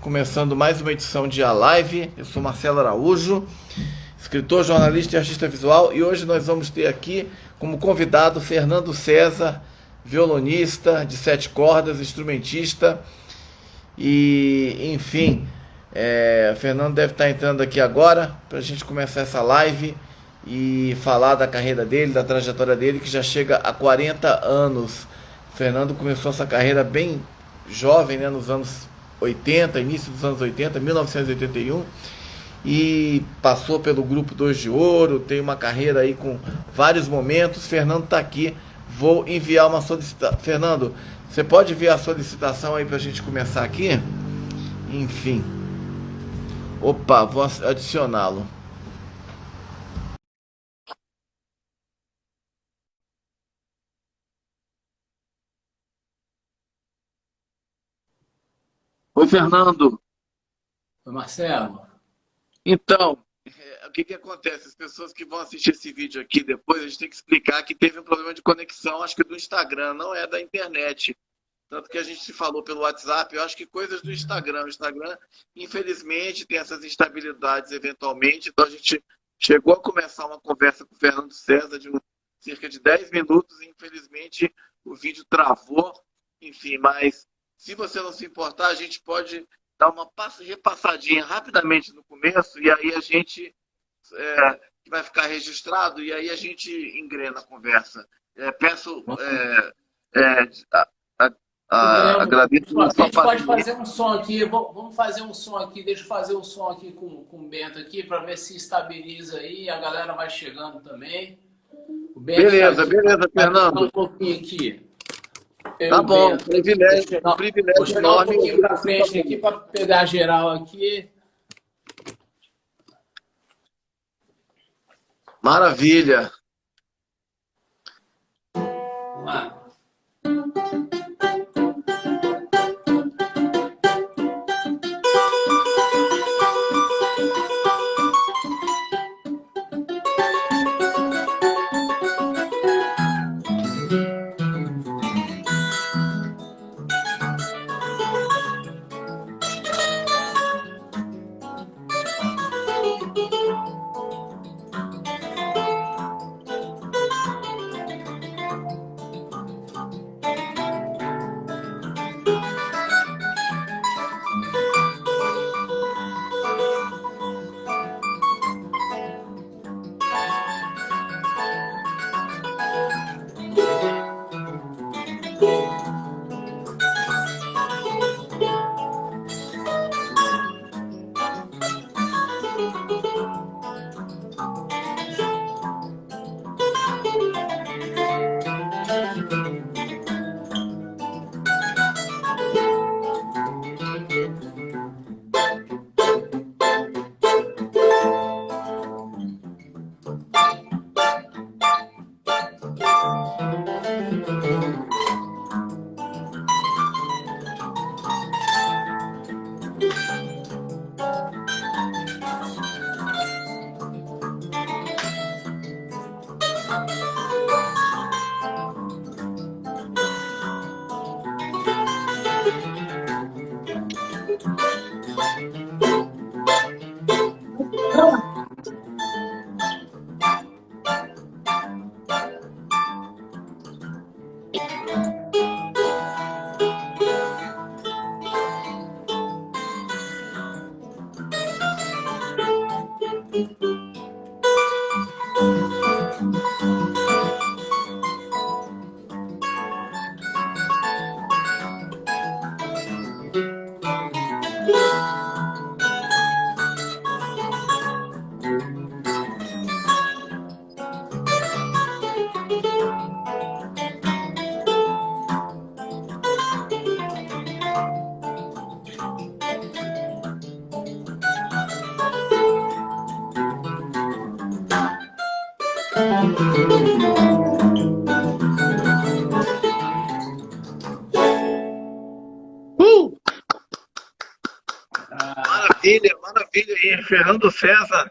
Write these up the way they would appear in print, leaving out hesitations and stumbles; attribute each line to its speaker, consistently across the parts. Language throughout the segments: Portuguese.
Speaker 1: Começando mais uma edição de A Live. Eu sou Marcelo Araújo, escritor, jornalista e artista visual, e hoje nós vamos ter aqui como convidado Fernando César, violonista de 7 cordas, instrumentista e, enfim, o Fernando deve estar entrando aqui agora para a gente começar essa live e falar da carreira dele, da trajetória dele, que já chega a 40 anos. O Fernando começou essa carreira bem jovem, né, nos anos 80, início dos anos 80, 1981, e passou pelo Grupo 2 de Ouro, tem uma carreira aí com vários momentos. Fernando está aqui, vou enviar uma solicitação. Fernando, você pode enviar a solicitação aí para a gente começar aqui? Enfim. Opa, vou adicioná-lo. Oi, Fernando.
Speaker 2: Oi, Marcelo.
Speaker 1: Então, o que acontece? As pessoas que vão assistir esse vídeo aqui depois, a gente tem que explicar que teve um problema de conexão, acho que do Instagram, não é da internet. Tanto que a gente se falou pelo WhatsApp, eu acho que coisas do Instagram. O Instagram, infelizmente, tem essas instabilidades eventualmente. Então a gente chegou a começar uma conversa com o Fernando César de cerca de 10 minutos e infelizmente o vídeo travou. Enfim, mas se você não se importar, a gente pode dar uma repassadinha rapidamente no começo e aí a gente vai ficar registrado e aí a gente engrena a conversa. Peço agradeço a
Speaker 2: A
Speaker 1: sua
Speaker 2: gente pode
Speaker 1: parceria.
Speaker 2: fazer um som aqui. Vamos fazer um som aqui. Deixa eu fazer um som aqui com o Bento aqui para ver se estabiliza aí. A galera vai chegando também. O Bento
Speaker 1: Beleza,
Speaker 2: tá aqui,
Speaker 1: beleza,
Speaker 2: vai tocar
Speaker 1: Fernando.
Speaker 2: um pouquinho aqui.
Speaker 1: Tá
Speaker 2: Eu,
Speaker 1: bom,
Speaker 2: Bento.
Speaker 1: um
Speaker 2: Vou
Speaker 1: privilégio
Speaker 2: chegar um
Speaker 1: enorme
Speaker 2: pouquinho
Speaker 1: ouvir
Speaker 2: para
Speaker 1: você
Speaker 2: frente aqui
Speaker 1: falando.
Speaker 2: para pegar geral aqui.
Speaker 1: Maravilha.
Speaker 2: Vamos lá.
Speaker 1: Uh!
Speaker 2: Ah,
Speaker 1: Maravilha, maravilha. E Fernando César,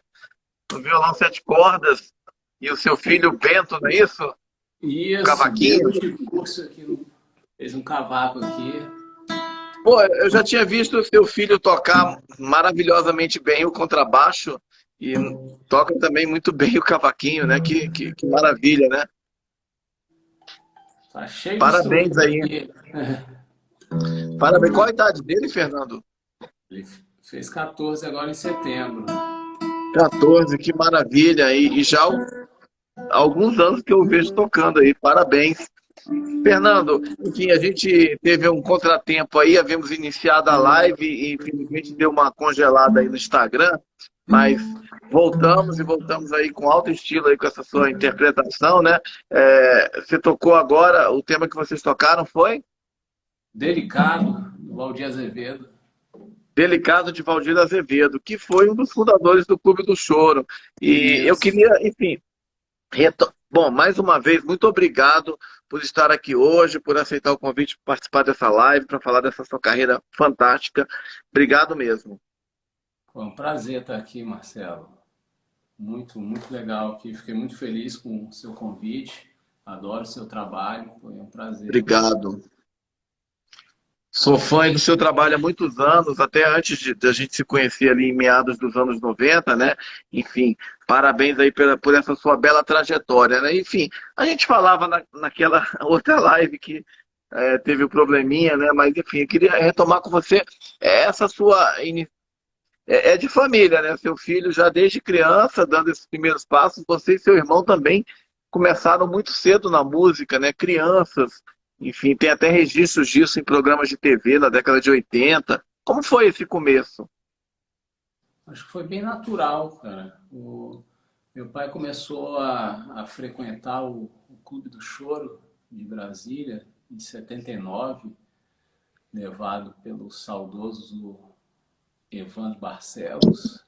Speaker 1: no violão 7 cordas, e o seu filho Bento, não é isso?
Speaker 2: isso,
Speaker 1: Cavaquinho.
Speaker 2: Bento de curso aqui. Fez um cavaco aqui.
Speaker 1: Pô, eu já tinha visto o seu filho tocar maravilhosamente bem o contrabaixo e toca também muito bem o cavaquinho, né? Que maravilha, né?
Speaker 2: Tá cheio de
Speaker 1: Parabéns
Speaker 2: instrumento
Speaker 1: aí.
Speaker 2: aqui.
Speaker 1: Parabéns. Qual a idade dele, Fernando?
Speaker 2: Ele fez 14 agora em setembro.
Speaker 1: 14, que maravilha. E já há alguns anos que eu vejo tocando aí. Parabéns. Fernando, enfim, a gente teve um contratempo aí, havíamos iniciado a live e infelizmente deu uma congelada aí no Instagram, mas voltamos e voltamos aí com alto estilo aí com essa sua interpretação, né? Você tocou agora, o tema que vocês tocaram foi
Speaker 2: Delicado, do Valdir Azevedo.
Speaker 1: Delicado de Valdir Azevedo, que foi um dos fundadores do Clube do Choro. E eu
Speaker 2: Isso.
Speaker 1: queria, enfim, bom, mais uma vez, muito obrigado por estar aqui hoje, por aceitar o convite para participar dessa live, para falar dessa sua carreira fantástica. Obrigado mesmo.
Speaker 2: Foi um prazer estar aqui, Marcelo. Muito, muito legal aqui. Fiquei muito feliz com o seu convite. Adoro o seu trabalho. Foi um prazer.
Speaker 1: Obrigado. Sou fã do seu trabalho há muitos anos, até antes de a gente se conhecer ali em meados dos anos 90, né? Enfim, parabéns aí por essa sua bela trajetória, né? Enfim, a gente falava naquela outra live que teve o probleminha, né? Mas enfim, eu queria retomar com você essa sua é de família, né? Seu filho já desde criança, dando esses primeiros passos, você e seu irmão também começaram muito cedo na música, né? Crianças, enfim, tem até registros disso em programas de TV na década de 80. Como foi esse começo?
Speaker 2: Acho que foi bem natural, cara. Meu pai começou a frequentar o Clube do Choro de Brasília em 79, levado pelo saudoso Evandro Barcelos.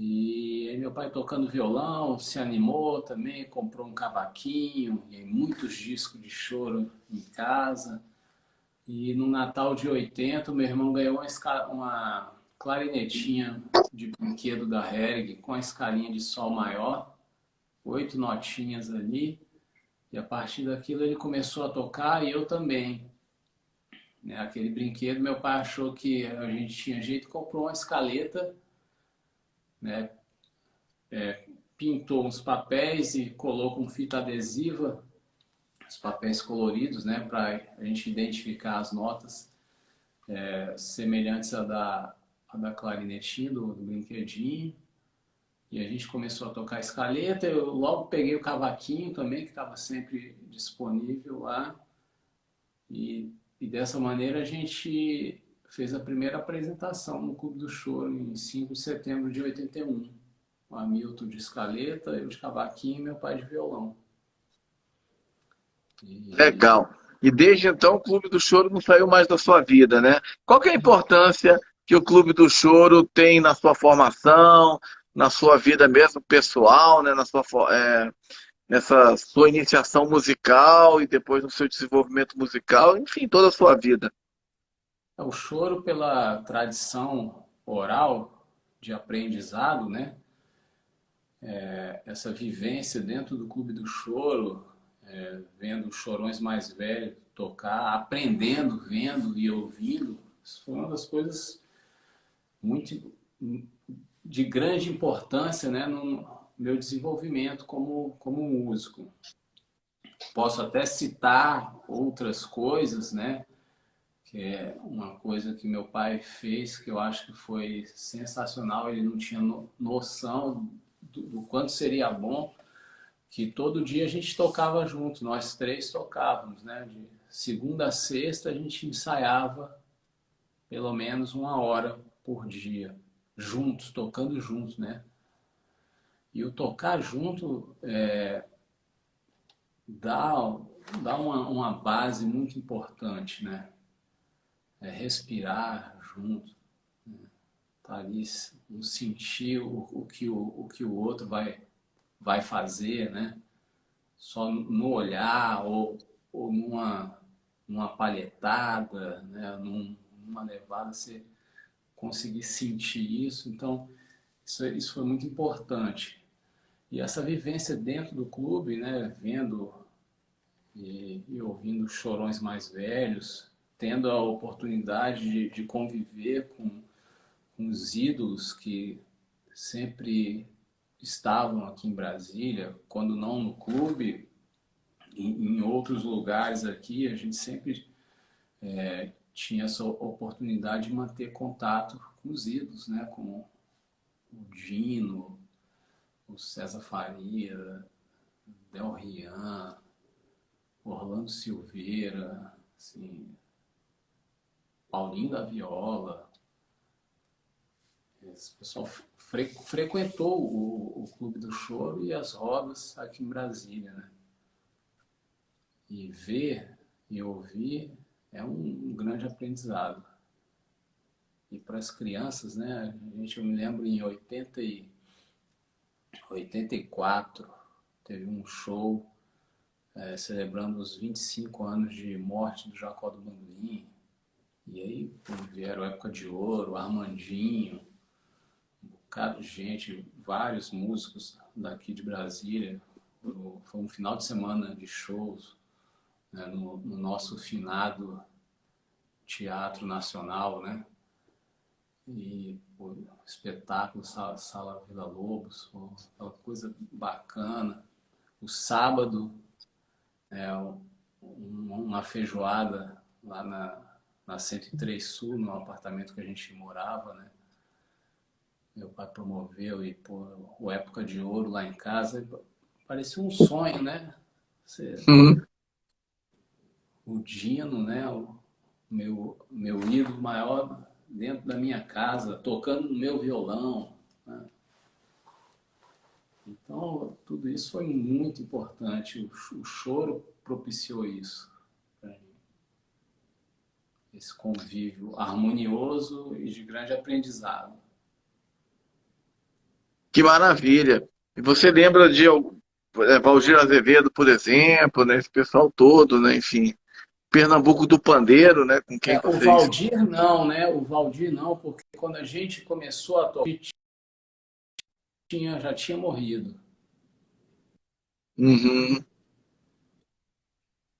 Speaker 2: E aí meu pai tocando violão, se animou também, comprou um cavaquinho, e muitos discos de choro em casa. E no Natal de 80, meu irmão ganhou uma clarinetinha de brinquedo da Hering com a escalinha de sol maior, 8 notinhas ali. E a partir daquilo ele começou a tocar e eu também. Né? Aquele brinquedo, meu pai achou que a gente tinha jeito, comprou uma escaleta, né? Pintou uns papéis e colocou com fita adesiva, os papéis coloridos, né? Para a gente identificar as notas semelhantes à da clarinetinha, do brinquedinho. E a gente começou a tocar a escaleta. Eu logo peguei o cavaquinho também, que estava sempre disponível lá. E dessa maneira a gente fez a primeira apresentação no Clube do Choro em 5 de setembro de 81. O Hamilton de escaleta, eu de cavaquinho e meu pai de violão. E
Speaker 1: Legal. E desde então o Clube do Choro não saiu mais da sua vida, né? Qual que é a importância que o Clube do Choro tem na sua formação, na sua vida mesmo pessoal, né? Nessa sua iniciação musical e depois no seu desenvolvimento musical, enfim, toda a sua vida.
Speaker 2: o choro pela tradição oral de aprendizado, né? Essa vivência dentro do Clube do Choro, vendo os chorões mais velhos tocar, aprendendo, vendo e ouvindo, isso foi uma das coisas muito de grande importância, né, no meu desenvolvimento como músico. Posso até citar outras coisas, né, que é uma coisa que meu pai fez que eu acho que foi sensacional. Ele não tinha noção do quanto seria bom, que todo dia a gente tocava junto, nós três tocávamos, né? De segunda a sexta a gente ensaiava pelo menos 1 hora por dia, juntos, tocando juntos, né? E o tocar junto dá, dá uma base muito importante, né? Respirar junto, tá ali, sentir o que o outro vai fazer, né? Só no olhar ou numa palhetada, né? Numa levada, você conseguir sentir isso. Então, isso foi muito importante. E essa vivência dentro do clube, né? Vendo e ouvindo chorões mais velhos, tendo a oportunidade de conviver com os ídolos que sempre estavam aqui em Brasília, quando não no clube, em outros lugares aqui, a gente sempre tinha essa oportunidade de manter contato com os ídolos, né? Com o Dino, o César Faria, Del Rian, Orlando Silveira, assim, Paulinho da Viola. Esse pessoal frequentou o Clube do Choro e as rodas aqui em Brasília, né? E ver e ouvir é um grande aprendizado. E para as crianças, né? Eu me lembro em 84, teve um show celebrando os 25 anos de morte do Jacó do Bandolim. E aí vieram Época de Ouro, Armandinho, um bocado de gente, vários músicos daqui de Brasília. Foi um final de semana de shows, né, no nosso finado Teatro Nacional, né? E o espetáculo Sala Vila Lobos, aquela coisa bacana. O sábado, uma feijoada lá na 103 Sul, no apartamento que a gente morava, né? Meu pai promoveu e pô, o Época de Ouro lá em casa, parecia um sonho, né?
Speaker 1: Uhum.
Speaker 2: O Dino, né? O meu ídolo maior dentro da minha casa, tocando no meu violão, né? Então, tudo isso foi muito importante. O choro propiciou isso, esse convívio harmonioso e de grande aprendizado.
Speaker 1: Que maravilha. E você lembra de Valdir Azevedo, por exemplo, né? Esse pessoal todo, né? Enfim, Pernambuco do Pandeiro, né? Com quem
Speaker 2: O
Speaker 1: vocês.
Speaker 2: Valdir não, né? O Valdir não, porque quando a gente começou a tocar, já tinha morrido.
Speaker 1: Uhum.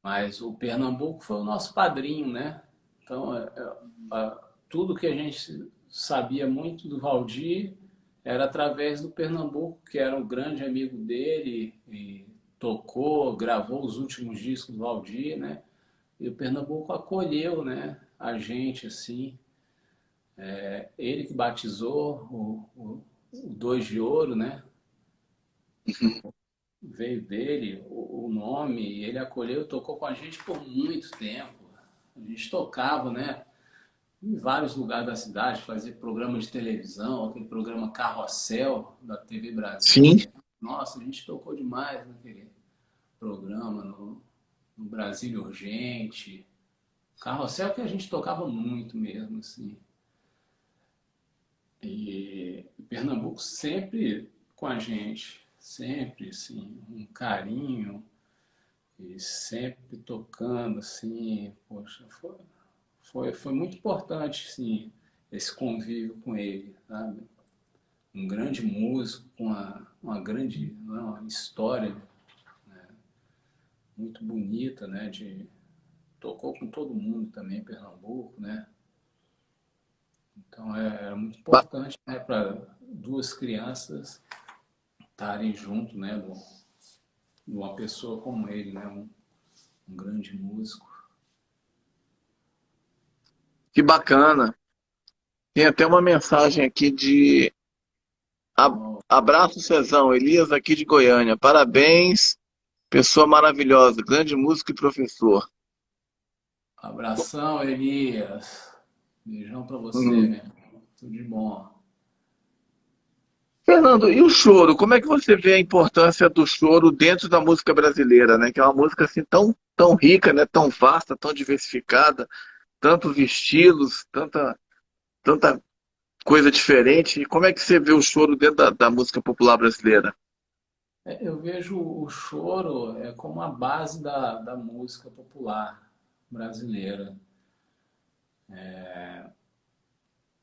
Speaker 2: Mas o Pernambuco foi o nosso padrinho, né? Então, tudo que a gente sabia muito do Valdir era através do Pernambuco, que era um grande amigo dele e tocou, gravou os últimos discos do Valdir, né? E o Pernambuco acolheu, né, a gente, assim. Ele que batizou o Dois de Ouro, né? Veio dele o nome, e ele acolheu, tocou com a gente por muito tempo. A gente tocava, né? Em vários lugares da cidade, fazia programa de televisão, aquele programa Carrossel da TV
Speaker 1: Sim.
Speaker 2: Brasília. Nossa, a gente tocou demais naquele programa, no Brasília Urgente. Carrossel que a gente tocava muito mesmo, assim. E Pernambuco sempre com a gente, sempre, assim, um carinho e sempre tocando, assim, poxa, foi muito importante, assim, esse convívio com ele, sabe? Um grande músico com uma grande, uma história muito bonita, né? Tocou com todo mundo também em Pernambuco, né? Então era muito
Speaker 1: Ba-
Speaker 2: importante, né, para duas crianças estarem junto, né, de uma pessoa como ele, né, um grande músico.
Speaker 1: Que bacana. Tem até uma mensagem aqui de
Speaker 2: Então,
Speaker 1: Abraço Cezão, Elias aqui de Goiânia. Parabéns, pessoa maravilhosa, grande músico e professor.
Speaker 2: abração, Elias. Beijão para você,
Speaker 1: Hum.
Speaker 2: meu irmão. Tudo de bom.
Speaker 1: Fernando, e o choro? Como é que você vê a importância do choro dentro da música brasileira, né? Que é uma música assim tão rica, né? Tão vasta, tão diversificada, tantos estilos, tanta coisa diferente. E como é que você vê o choro dentro da música popular brasileira?
Speaker 2: Eu vejo o choro como a base da música popular brasileira.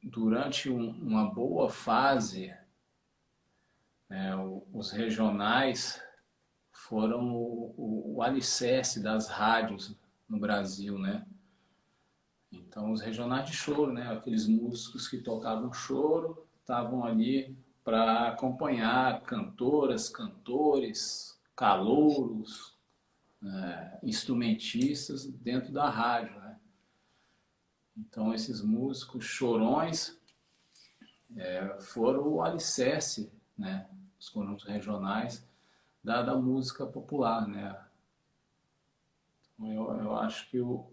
Speaker 2: Durante uma boa fase, os regionais foram o alicerce das rádios no Brasil, né? Então, os regionais de choro, né? Aqueles músicos que tocavam choro estavam ali para acompanhar cantoras, cantores, calouros, instrumentistas dentro da rádio, né? Então, esses músicos chorões foram o alicerce, né? Os conjuntos regionais da música popular, né? Então, eu acho que eu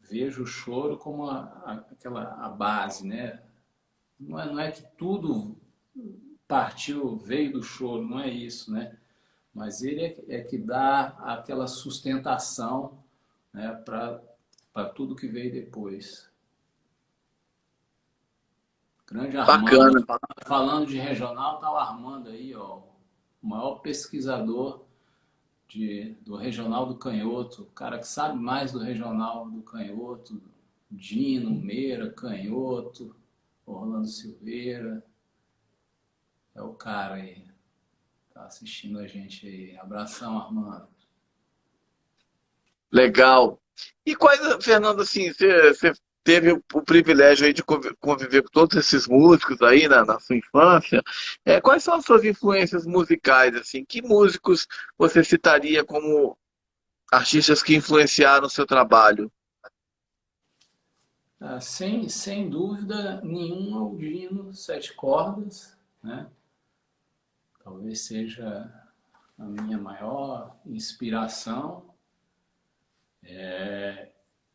Speaker 2: vejo o choro como a base, né? Não é que tudo partiu, veio do choro, não é isso, né? Mas ele é que dá aquela sustentação, né, para tudo que veio depois. Grande Armando,
Speaker 1: Bacana.
Speaker 2: falando de regional, tá o Armando aí, ó, o maior pesquisador do Regional do Canhoto, o cara que sabe mais do Regional do Canhoto, Dino, Meira, Canhoto, Orlando Silveira, é o cara aí, tá assistindo a gente aí. Abração, Armando.
Speaker 1: Legal. E quais, Fernando, assim, você teve o privilégio aí de conviver com todos esses músicos aí na sua infância. Quais são as suas influências musicais, assim? Que músicos você citaria como artistas que influenciaram o seu trabalho?
Speaker 2: Sem dúvida nenhuma, o Dino Sete Cordas, né? Talvez seja a minha maior inspiração.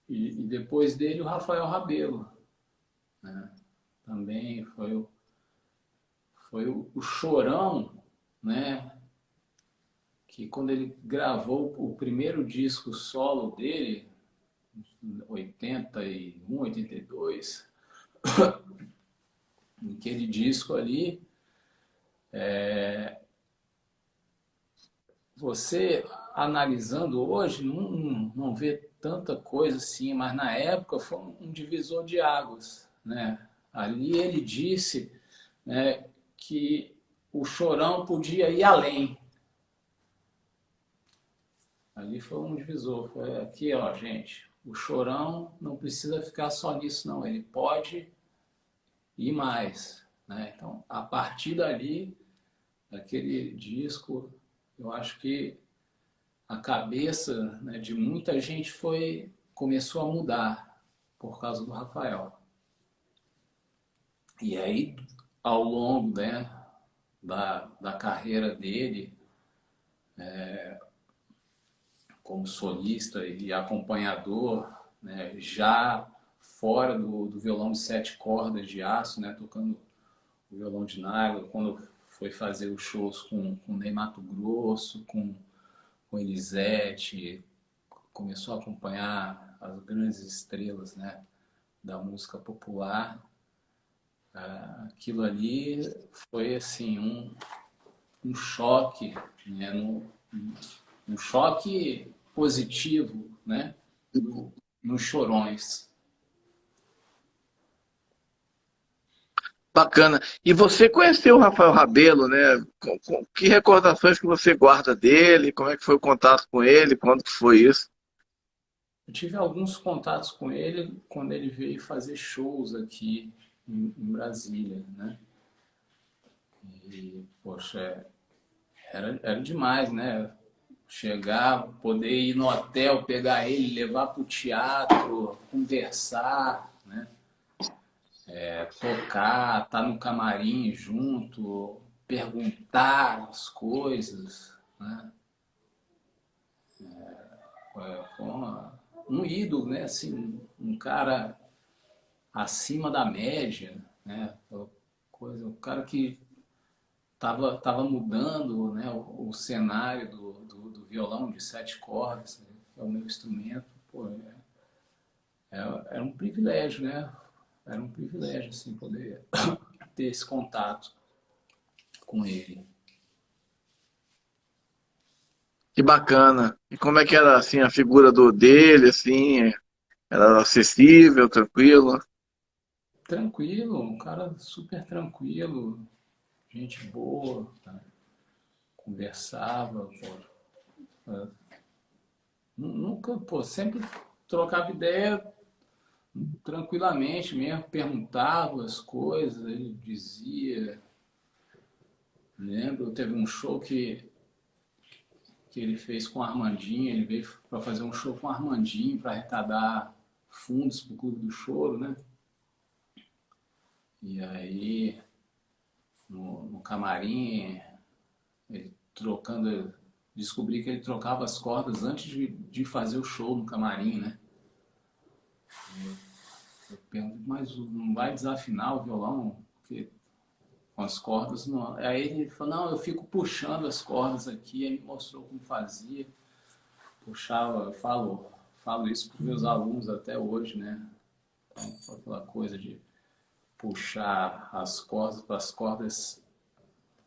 Speaker 2: E depois dele, o Rafael Rabelo, né? Também foi o Chorão, né? Que quando ele gravou o primeiro disco solo dele, em 81, 82, aquele disco ali, você analisando hoje não vê tanta coisa assim, mas na época foi um divisor de águas, né? Ali ele disse, né, que o Chorão podia ir além. Ali foi um divisor, foi aqui, ó, gente, o Chorão não precisa ficar só nisso não, ele pode ir mais, né? Então, a partir dali, daquele disco, eu acho que a cabeça, né, de muita gente começou a mudar por causa do Rafael. E aí, ao longo, né, da carreira dele como solista e acompanhador, né, já fora do violão de 7 cordas de aço, né, tocando o violão de nylon, quando foi fazer os shows com Ney Matogrosso, com Elisete, começou a acompanhar as grandes estrelas, né, da música popular. Aquilo ali foi assim um choque, né, um choque positivo, né, nos Chorões.
Speaker 1: Bacana. E você conheceu o Rafael Rabelo, né? Que recordações que você guarda dele? Como é que foi o contato com ele? Quando que foi isso?
Speaker 2: Eu tive alguns contatos com ele quando ele veio fazer shows aqui em Brasília, né? E, poxa, era demais, né? Chegar, poder ir no hotel, pegar ele, levar para o teatro, conversar, né? Tocar, estar no camarim junto, perguntar as coisas, né? Um ídolo, né? Assim, um cara acima da média, né? Coisa, um cara que tava mudando, né, o cenário do violão de 7 cordas, né, que é o meu instrumento. Pô, era um privilégio, né? Era um privilégio, assim, poder ter esse contato com ele.
Speaker 1: Que bacana. E como é que era assim a figura dele, assim? Era acessível, tranquilo?
Speaker 2: Tranquilo, um cara super tranquilo, gente boa, tá? Conversava, pô. Nunca, pô, sempre trocava ideia tranquilamente mesmo, perguntava as coisas, ele dizia. Lembro, teve um show que ele fez com o Armandinho, ele veio para fazer um show com o Armandinho para arrecadar fundos para o Clube do Choro, né? E aí, no camarim, ele trocando, descobri que ele trocava as cordas antes de fazer o show no camarim, né? Eu pergunto, mas não vai desafinar o violão? Porque com as cordas não. Aí ele falou, não, eu fico puxando as cordas aqui, aí me mostrou como fazia. Puxava, falo isso para os meus alunos até hoje, né? Então, aquela coisa de puxar as cordas para as cordas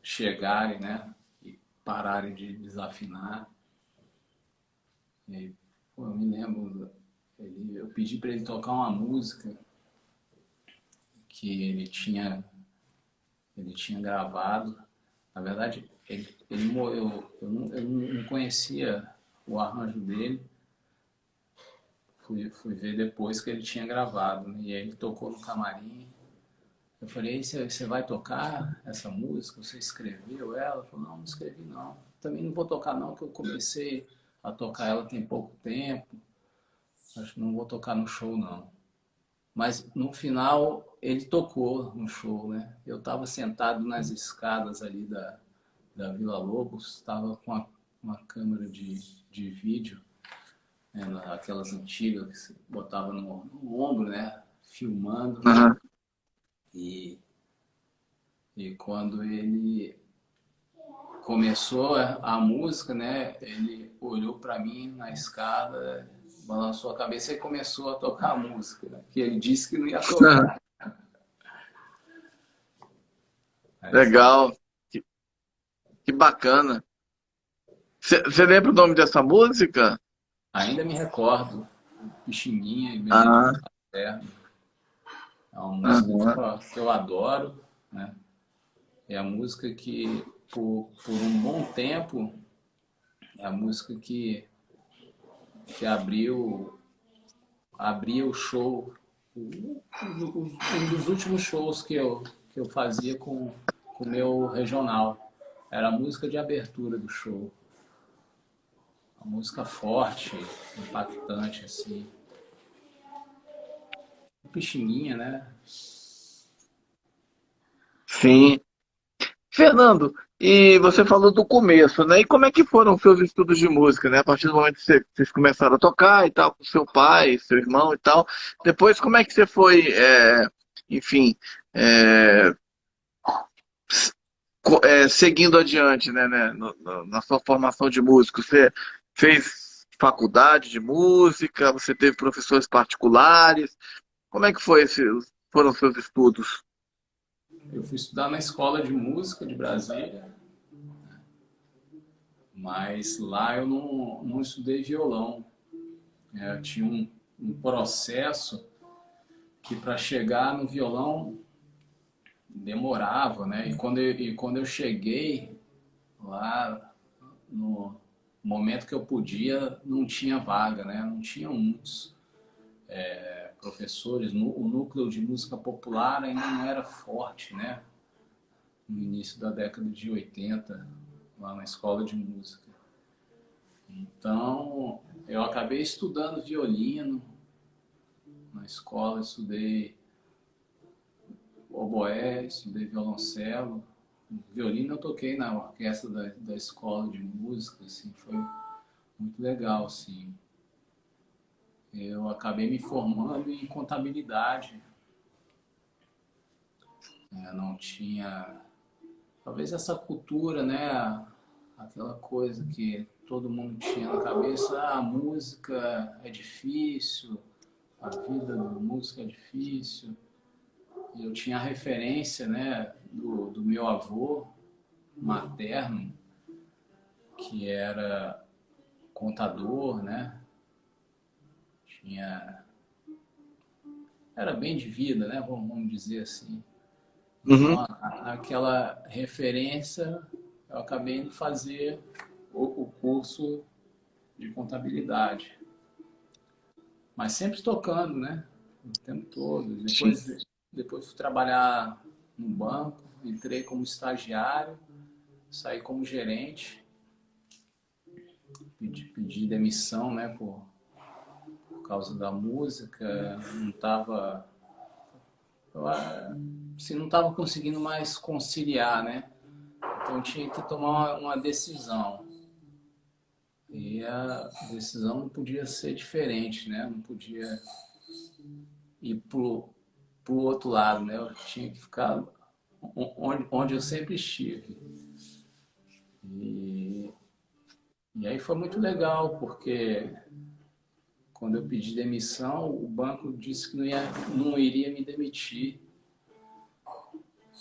Speaker 2: chegarem, né? E pararem de desafinar. E aí, pô, eu me lembro, eu pedi para ele tocar uma música que ele tinha gravado. Na verdade, ele morreu. Eu não conhecia o arranjo dele. Fui ver depois que ele tinha gravado, né? E aí ele tocou no camarim. Eu falei, você vai tocar essa música? Você escreveu ela? Ele falou, não escrevi não. Também não vou tocar não, porque eu comecei a tocar ela tem pouco tempo. Acho que não vou tocar no show não. Mas no final ele tocou no show, né? Eu estava sentado nas escadas ali da Vila Lobos, estava com uma câmera de vídeo, né? Aquelas antigas que você botava no ombro, né? Filmando.
Speaker 1: Uhum.
Speaker 2: E quando ele começou a música, né? Ele olhou para mim na escada, balançou a cabeça e começou a tocar a música, né? Que ele disse que não ia tocar. Mas,
Speaker 1: Legal, que bacana. Você lembra o nome dessa música?
Speaker 2: ainda me recordo, Pixinguinha e Benedito
Speaker 1: Ah,
Speaker 2: Lacerda. É uma música
Speaker 1: aham.
Speaker 2: que eu adoro, né? É a música que, por um bom tempo, é a música que abria o show, um dos últimos shows que eu fazia com o meu regional. Era a música de abertura do show. Uma música forte, impactante, assim. Pixinguinha, né?
Speaker 1: Sim. Fernando, e você falou do começo, né? E como é que foram os seus estudos de música, né? A partir do momento que vocês começaram a tocar e tal, com seu pai, seu irmão e tal. Depois, como é que você foi, enfim, é, seguindo adiante, né, na sua formação de músico? Você fez faculdade de música? Você teve professores particulares? Como é que foram os seus estudos?
Speaker 2: Eu fui estudar na escola de música de Brasília, mas lá eu não estudei violão. Eu tinha um processo que para chegar no violão demorava, né? E quando eu cheguei lá no momento que eu podia, não tinha vaga, né? Não tinha muitos professores. O núcleo de música popular ainda não era forte, né? No início da década de 80, lá na escola de música. Então, eu acabei estudando violino na escola, estudei oboé, estudei violoncelo. Violino eu toquei na orquestra da escola de música, assim, foi muito legal, assim. Eu acabei me formando em contabilidade. Não tinha, talvez essa cultura, né? Aquela coisa que todo mundo tinha na cabeça, a música é difícil, a vida da música é difícil. Eu tinha a referência, né, do meu avô materno, que era contador, né? Tinha, era bem de vida, né? Vamos dizer assim.
Speaker 1: Uhum.
Speaker 2: Então, aquela referência, eu acabei de fazer o curso de contabilidade. mas sempre tocando, né? O tempo todo. Depois fui trabalhar no banco, entrei como estagiário, saí como gerente, pedi demissão, né, por causa da música, não estava assim, não estava conseguindo mais conciliar, né? Então tinha que tomar uma decisão. E a decisão não podia ser diferente, né? Não podia ir pro outro lado, né? Eu tinha que ficar onde eu sempre estive. E, e aí foi muito legal, porque quando eu pedi demissão, o banco disse que não iria me demitir,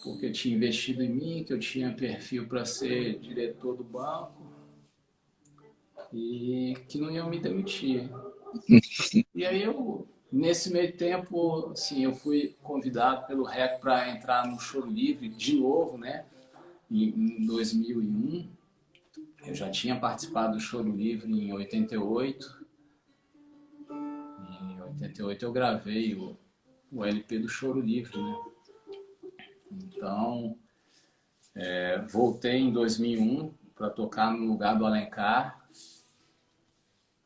Speaker 2: porque tinha investido em mim, que eu tinha perfil para ser diretor do banco e que não iam me demitir. E aí nesse meio tempo, assim, eu fui convidado pelo REC para entrar no Choro Livre de novo, né? Em 2001. Eu já tinha participado do Choro Livre em 88. Em 88 eu gravei o LP do Choro Livre, né? Então, voltei em 2001 para tocar no lugar do Alencar,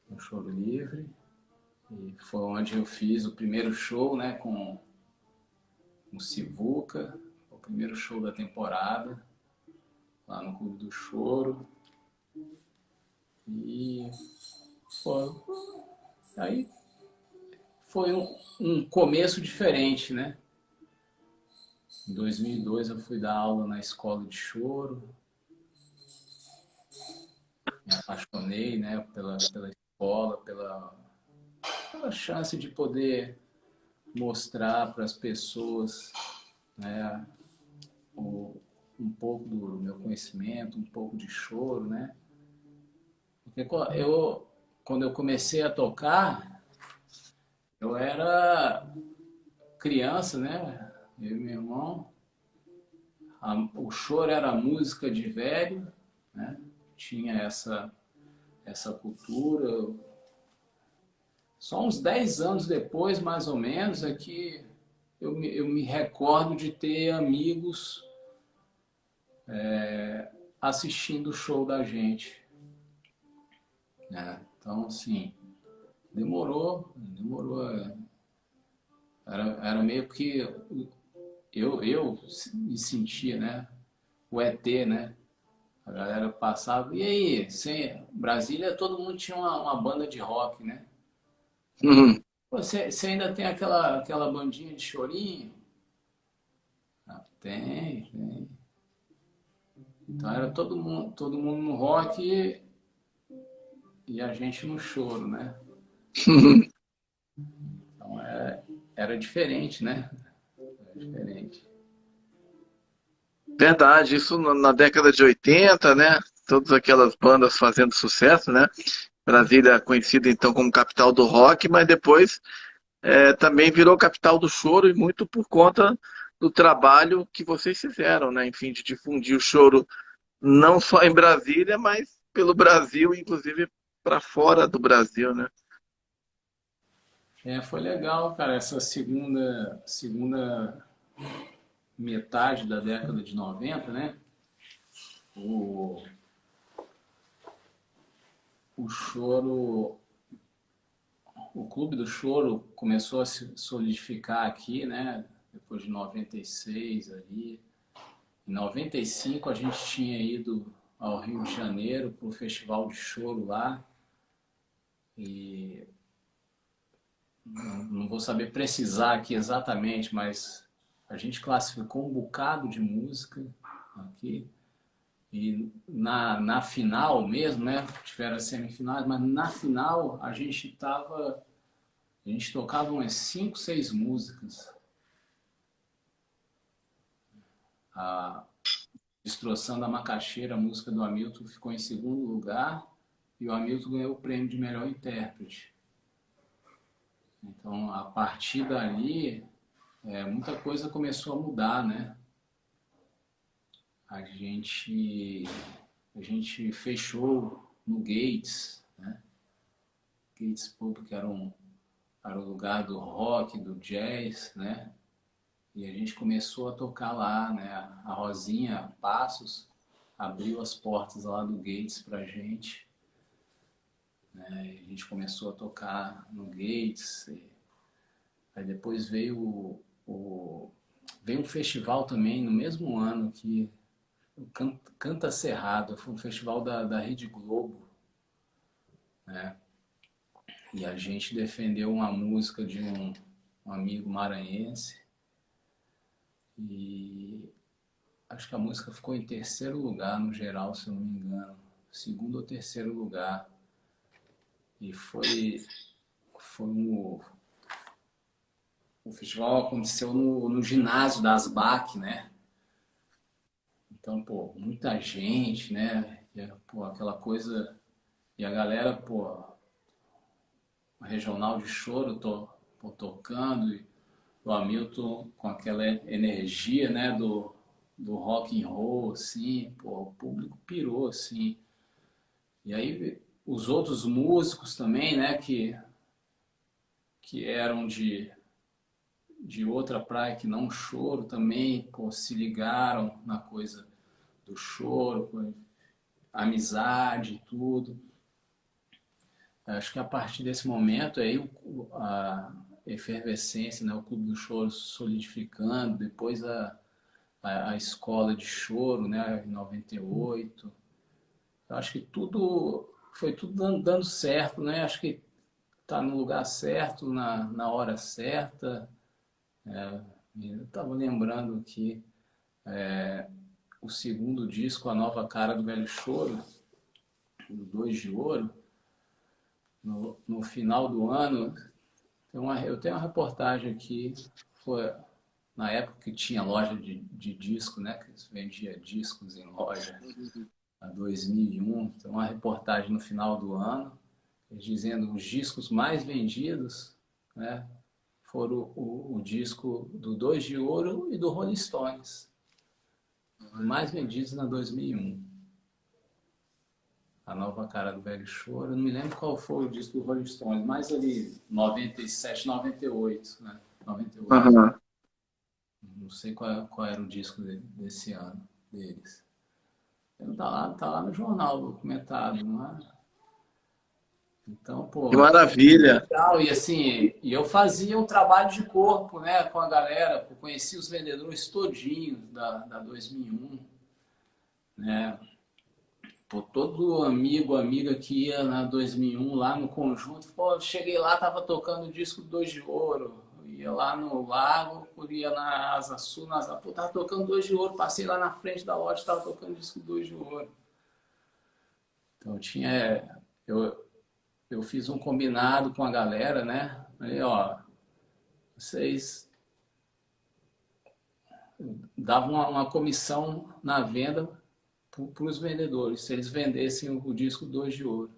Speaker 2: no Choro Livre. E foi onde eu fiz o primeiro show, né, com o Sivuca, o primeiro show da temporada, lá no Clube do Choro. E aí foi um começo diferente, né? Em 2002 eu fui dar aula na escola de choro, me apaixonei, né, pela escola, pela chance de poder mostrar para as pessoas, né, um pouco do meu conhecimento, um pouco de choro, né? Porque quando eu comecei a tocar, eu era criança, né? Eu e meu irmão. O choro era música de velho, né? Tinha essa cultura. Só uns 10 anos depois, mais ou menos, é que eu me recordo de ter amigos assistindo o show da gente, né? Então, assim, demorou. Era meio que eu me sentia, né? O ET, né? A galera passava. E aí, Brasília, todo mundo tinha uma banda de rock, né?
Speaker 1: Uhum.
Speaker 2: Você ainda tem aquela bandinha de chorinho? Ah, tem. Então era todo mundo no rock e a gente no choro, né? Então era diferente, né? Era diferente.
Speaker 1: Verdade, isso na década de 80, né? Todas aquelas bandas fazendo sucesso, né? Brasília conhecida então como capital do rock, mas depois também virou capital do choro e muito por conta do trabalho que vocês fizeram, né? Enfim, de difundir o choro não só em Brasília, mas pelo Brasil, inclusive para fora do Brasil, né?
Speaker 2: Foi legal, cara, essa segunda metade da década de 90, né? O, o choro, o Clube do Choro começou a se solidificar aqui, né? Depois de 96 ali. Em 95 a gente tinha ido ao Rio de Janeiro para o Festival de Choro lá. E não vou saber precisar aqui exatamente, mas a gente classificou um bocado de música aqui. E na final mesmo, né? Tiveram as semifinais, mas na final a gente tocava umas 5, 6 músicas. A Destroçando a Macaxeira, a música do Hamilton, ficou em segundo lugar e o Hamilton ganhou o prêmio de melhor intérprete. Então, a partir dali, muita coisa começou a mudar, né? A gente fechou no Gates, né? Gates Pub, que era um era o lugar do rock, do jazz, né? E a gente começou a tocar lá, né? A Rosinha Passos abriu as portas lá do Gates pra gente, né? E a gente começou a tocar no Gates. Aí depois veio um festival também no mesmo ano que o Canta Cerrado, foi um festival da Rede Globo, né? E a gente defendeu uma música de um amigo maranhense e acho que a música ficou em terceiro lugar no geral, se eu não me engano. Segundo ou terceiro lugar. E o festival aconteceu no ginásio das BAC, né? Então, pô, muita gente, né? E, pô, aquela coisa. E a galera, pô, regional de choro pô, tocando, e o Hamilton com aquela energia, né? Do rock and roll, assim, pô, o público pirou, assim. E aí os outros músicos também, né? Que eram de outra praia que não choro também, pô, se ligaram na coisa do choro, pô, amizade e tudo. Acho que a partir desse momento aí a efervescência, né, o Clube do Choro solidificando, depois a escola de choro, né, em 98. Eu acho que foi tudo dando certo, né? Acho que tá no lugar certo, na hora certa. Eu estava lembrando que o segundo disco, A Nova Cara do Velho Choro, do Dois de Ouro, no final do ano, eu tenho uma reportagem aqui, foi na época que tinha loja de disco, né, que vendia discos em loja, a 2001, tem uma reportagem no final do ano, dizendo os discos mais vendidos, né, foram o disco do Dois de Ouro e do Rolling Stones, mais vendidos na 2001. A Nova Cara do Velho Choro. Eu não me lembro qual foi o disco do Rolling Stones, mas ali 97, 98, né? 98.
Speaker 3: Aham.
Speaker 2: Não sei qual era o disco desse ano deles. Tá lá no jornal documentado, não é? Então,
Speaker 3: Que
Speaker 2: pô,
Speaker 3: maravilha.
Speaker 2: legal. E assim, e eu fazia um trabalho de corpo, né, com a galera. Eu conheci os vendedores todinhos da 2001, né? Pô, todo amigo, amiga que ia na 2001 lá no conjunto, pô, cheguei lá, tava tocando o disco Dois de Ouro. Ia lá no Lago, ia na Asa Sul, pô, tava tocando Dois de Ouro. Passei lá na frente da loja, tava tocando o disco Dois de Ouro. Então eu, eu fiz um combinado com a galera, né? Aí, ó, vocês davam uma comissão na venda para os vendedores, se eles vendessem o disco Dois de Ouro.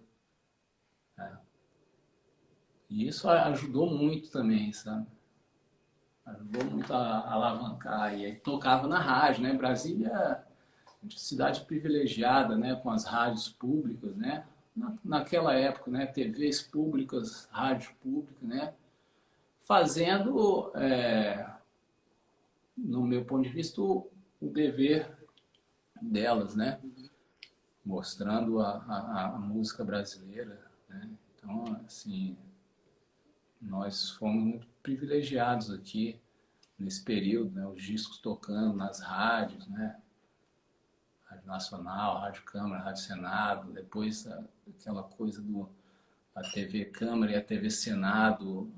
Speaker 2: E isso ajudou muito também, sabe? Ajudou muito a alavancar. E aí tocava na rádio, né? Brasília é uma cidade privilegiada, né? Com as rádios públicas, né? Naquela época, né? TVs públicas, rádio pública, né? Fazendo, no meu ponto de vista, o dever delas, né? Mostrando a música brasileira, né? Então, assim, nós fomos muito privilegiados aqui nesse período, né? Os discos tocando nas rádios, né? Rádio Nacional, Rádio Câmara, Rádio Senado, depois aquela coisa a TV Câmara e a TV Senado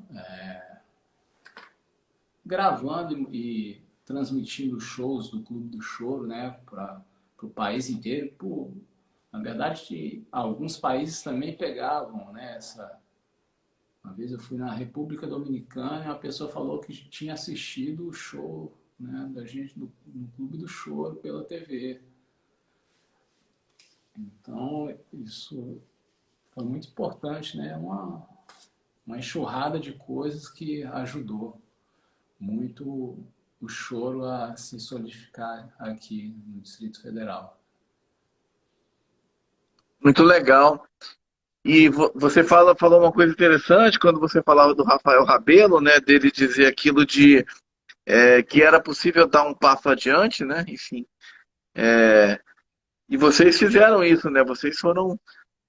Speaker 2: gravando e transmitindo shows do Clube do Choro, né? Para o país inteiro. Na verdade, alguns países também pegavam, né? Uma vez eu fui na República Dominicana e uma pessoa falou que tinha assistido o show, né, da gente no Clube do Choro pela TV. Então, isso foi muito importante, né? Uma enxurrada de coisas que ajudou muito o choro a se solidificar aqui no Distrito Federal.
Speaker 3: Muito legal.
Speaker 1: E você falou uma coisa interessante quando você falava do Rafael Rabelo, né? Dele dizer aquilo de que era possível dar um passo adiante, né? Enfim. E vocês fizeram isso, né? Vocês foram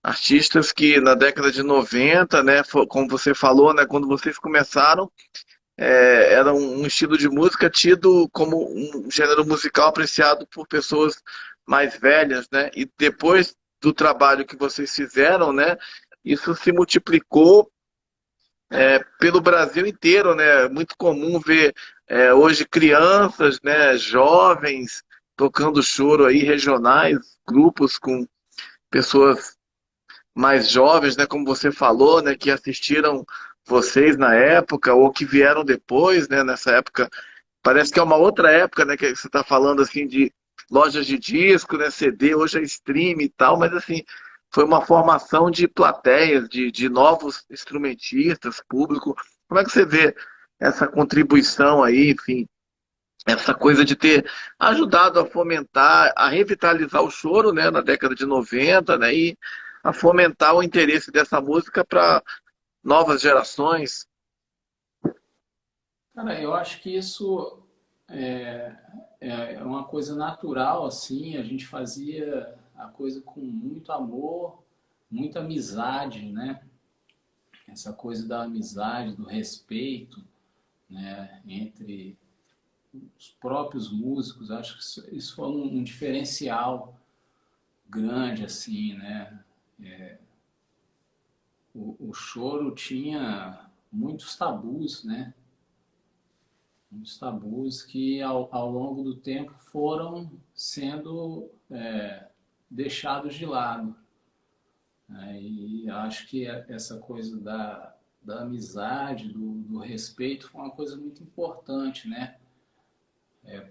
Speaker 1: artistas que na década de 90, né? Como você falou, né? Quando vocês começaram, era um estilo de música tido como um gênero musical apreciado por pessoas mais velhas, né? E depois do trabalho que vocês fizeram, né? Isso se multiplicou pelo Brasil inteiro, né? É muito comum ver hoje crianças, né? Jovens tocando choro aí, regionais, grupos com pessoas mais jovens, né? Como você falou, né? Que assistiram vocês na época ou que vieram depois, né? Nessa época. Parece que é uma outra época, né? Que você está falando assim de lojas de disco, né? CD, hoje é stream e tal, mas assim, foi uma formação de plateias, de novos instrumentistas, público. Como é que você vê essa contribuição aí, enfim, essa coisa de ter ajudado a fomentar, a revitalizar o choro, né? Na década de 90, né? E a fomentar o interesse dessa música para novas gerações.
Speaker 2: Cara, eu acho que isso é, é uma coisa natural, assim, a gente fazia a coisa com muito amor, muita amizade, né? Essa coisa da amizade, do respeito, né, entre os próprios músicos, acho que isso foi um diferencial grande, assim, né? O choro tinha muitos tabus, né? Muitos tabus que ao longo do tempo foram sendo deixados de lado. Né? E acho que essa coisa da amizade, do respeito, foi uma coisa muito importante, né?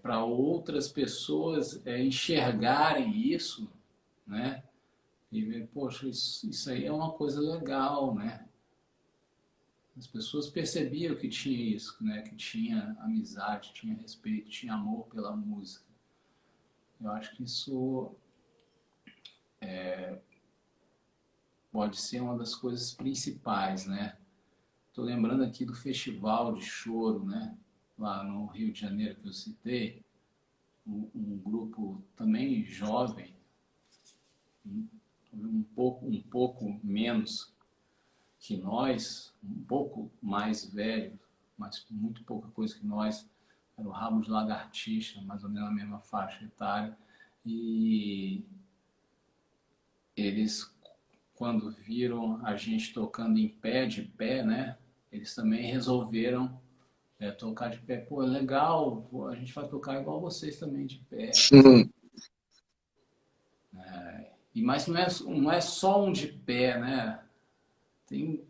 Speaker 2: Para outras pessoas enxergarem isso, né? E ver, poxa, isso aí é uma coisa legal, né? As pessoas percebiam que tinha isso, né? Que tinha amizade, tinha respeito, tinha amor pela música. Eu acho que isso pode ser uma das coisas principais, né? Estou lembrando aqui do Festival de Choro, né? Lá no Rio de Janeiro que eu citei, um grupo também jovem, um pouco menos que nós, um pouco mais velho, mas muito pouca coisa que nós, era o Rabo de Lagartixa, mais ou menos na mesma faixa etária, e eles, quando viram a gente tocando em pé, de pé, né, eles também resolveram tocar de pé. Pô, é legal, a gente vai tocar igual vocês também, de pé.
Speaker 1: Hum.
Speaker 2: Mas não é só um de pé, né? Tem,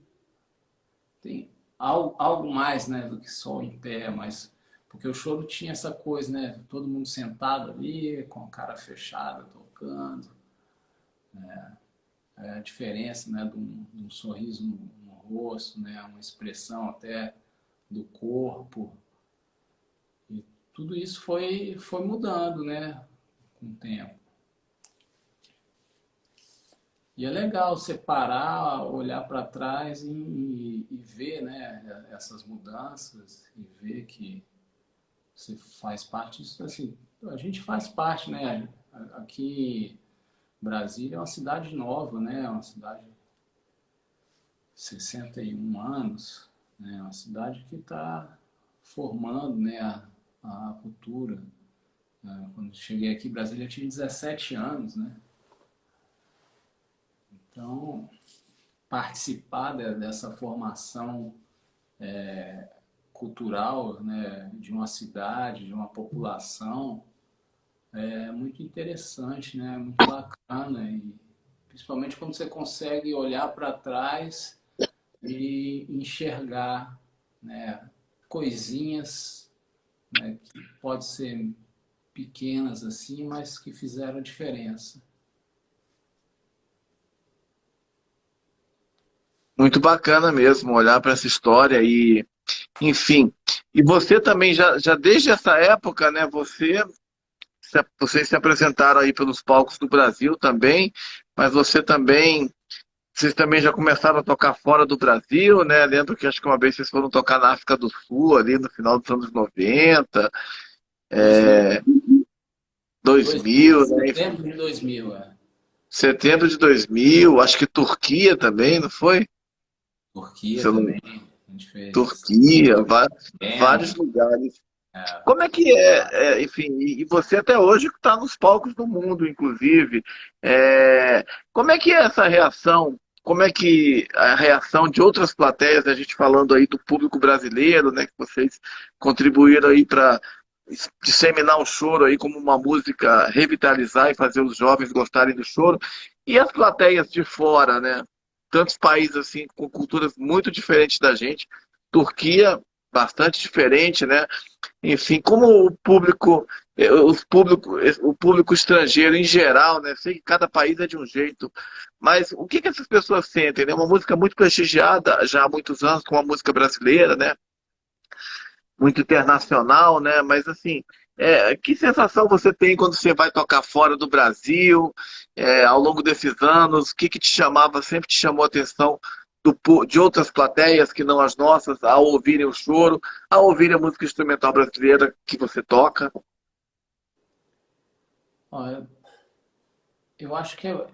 Speaker 2: tem algo mais, né, do que só em pé, mas porque o choro tinha essa coisa, né? Todo mundo sentado ali, com a cara fechada, tocando. A diferença, né, de um sorriso no rosto, né, uma expressão até do corpo. E tudo isso foi mudando, né, com o tempo. E é legal separar, olhar para trás e ver, né, essas mudanças e ver que você faz parte disso. Assim, a gente faz parte, né? Aqui, Brasília é uma cidade nova, né? É uma cidade de 61 anos, né? Uma cidade que está formando, né, a cultura. Quando cheguei aqui, Brasília tinha 17 anos, né? Então, participar dessa formação cultural, né, de uma cidade, de uma população, é muito interessante, né, muito bacana, e principalmente quando você consegue olhar para trás e enxergar, né, coisinhas, né, que podem ser pequenas assim, mas que fizeram diferença.
Speaker 1: Muito bacana mesmo olhar para essa história e, enfim. E você também já desde essa época, né? Vocês se apresentaram aí pelos palcos do Brasil também, mas você também vocês também já começaram a tocar fora do Brasil, né? Lembro que acho que uma vez vocês foram tocar na África do Sul, ali no final dos anos 90,
Speaker 2: 2000, 2000,
Speaker 1: 2000, né?
Speaker 2: setembro de 2000, é.
Speaker 1: Setembro de 2000, acho que Turquia também, não foi? Se
Speaker 2: Turquia
Speaker 1: eu não-
Speaker 2: também, a gente fez.
Speaker 1: Turquia, vários
Speaker 2: Quênia,
Speaker 1: lugares.
Speaker 2: é,
Speaker 1: Como é que enfim, e você até hoje está nos palcos do mundo, inclusive, como é que é essa reação? Como é que a reação de outras plateias, a gente falando aí do público brasileiro, né, que vocês contribuíram aí para disseminar o choro aí como uma música, revitalizar e fazer os jovens gostarem do choro, e as plateias de fora, né? Tantos países assim com culturas muito diferentes da gente, Turquia bastante diferente, né? Enfim, como o público estrangeiro em geral, né? Sei que cada país é de um jeito, mas o que que essas pessoas sentem, né? Uma música muito prestigiada já há muitos anos, como a música brasileira, né? Muito internacional, né? Mas assim, que sensação você tem quando você vai tocar fora do Brasil, ao longo desses anos? O que que te chamava, sempre te chamou a atenção de outras plateias que não as nossas, ao ouvirem o choro, ao ouvirem a música instrumental brasileira que você toca?
Speaker 2: ó, eu acho que é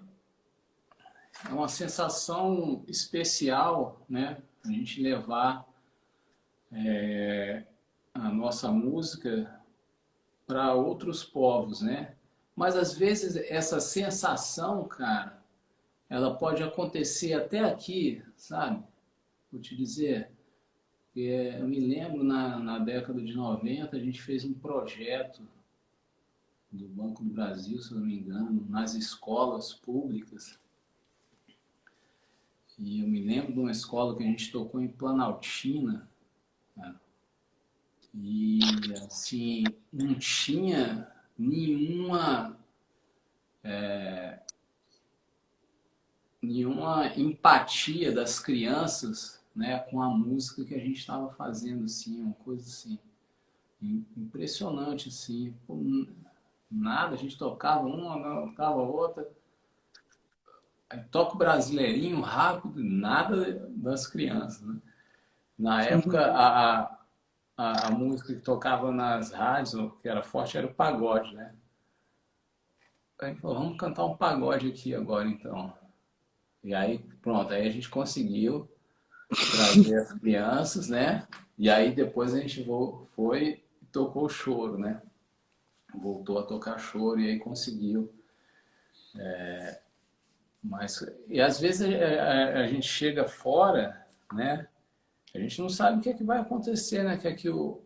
Speaker 2: uma sensação especial, né? A gente levar a nossa música para outros povos, né? Mas às vezes essa sensação, cara, ela pode acontecer até aqui, sabe? Vou te dizer, eu me lembro na década de 90 a gente fez um projeto do Banco do Brasil, se eu não me engano, nas escolas públicas. E eu me lembro de uma escola que a gente tocou em Planaltina, né? E assim, não tinha nenhuma empatia das crianças, né, com a música que a gente estava fazendo, assim, uma coisa assim impressionante, assim. Pô, nada, a gente tocava uma, tocava outra, aí toca o brasileirinho rápido, nada das crianças, né? Na época, a música que tocava nas rádios, que era forte, era o pagode, né? A gente falou, vamos cantar um pagode aqui agora, então. E aí, pronto, aí a gente conseguiu trazer as crianças, né? E aí depois a gente foi e tocou choro, né? Voltou a tocar choro e aí conseguiu. Mas, e às vezes a gente chega fora, né? A gente não sabe o que é que vai acontecer, né? Que é que o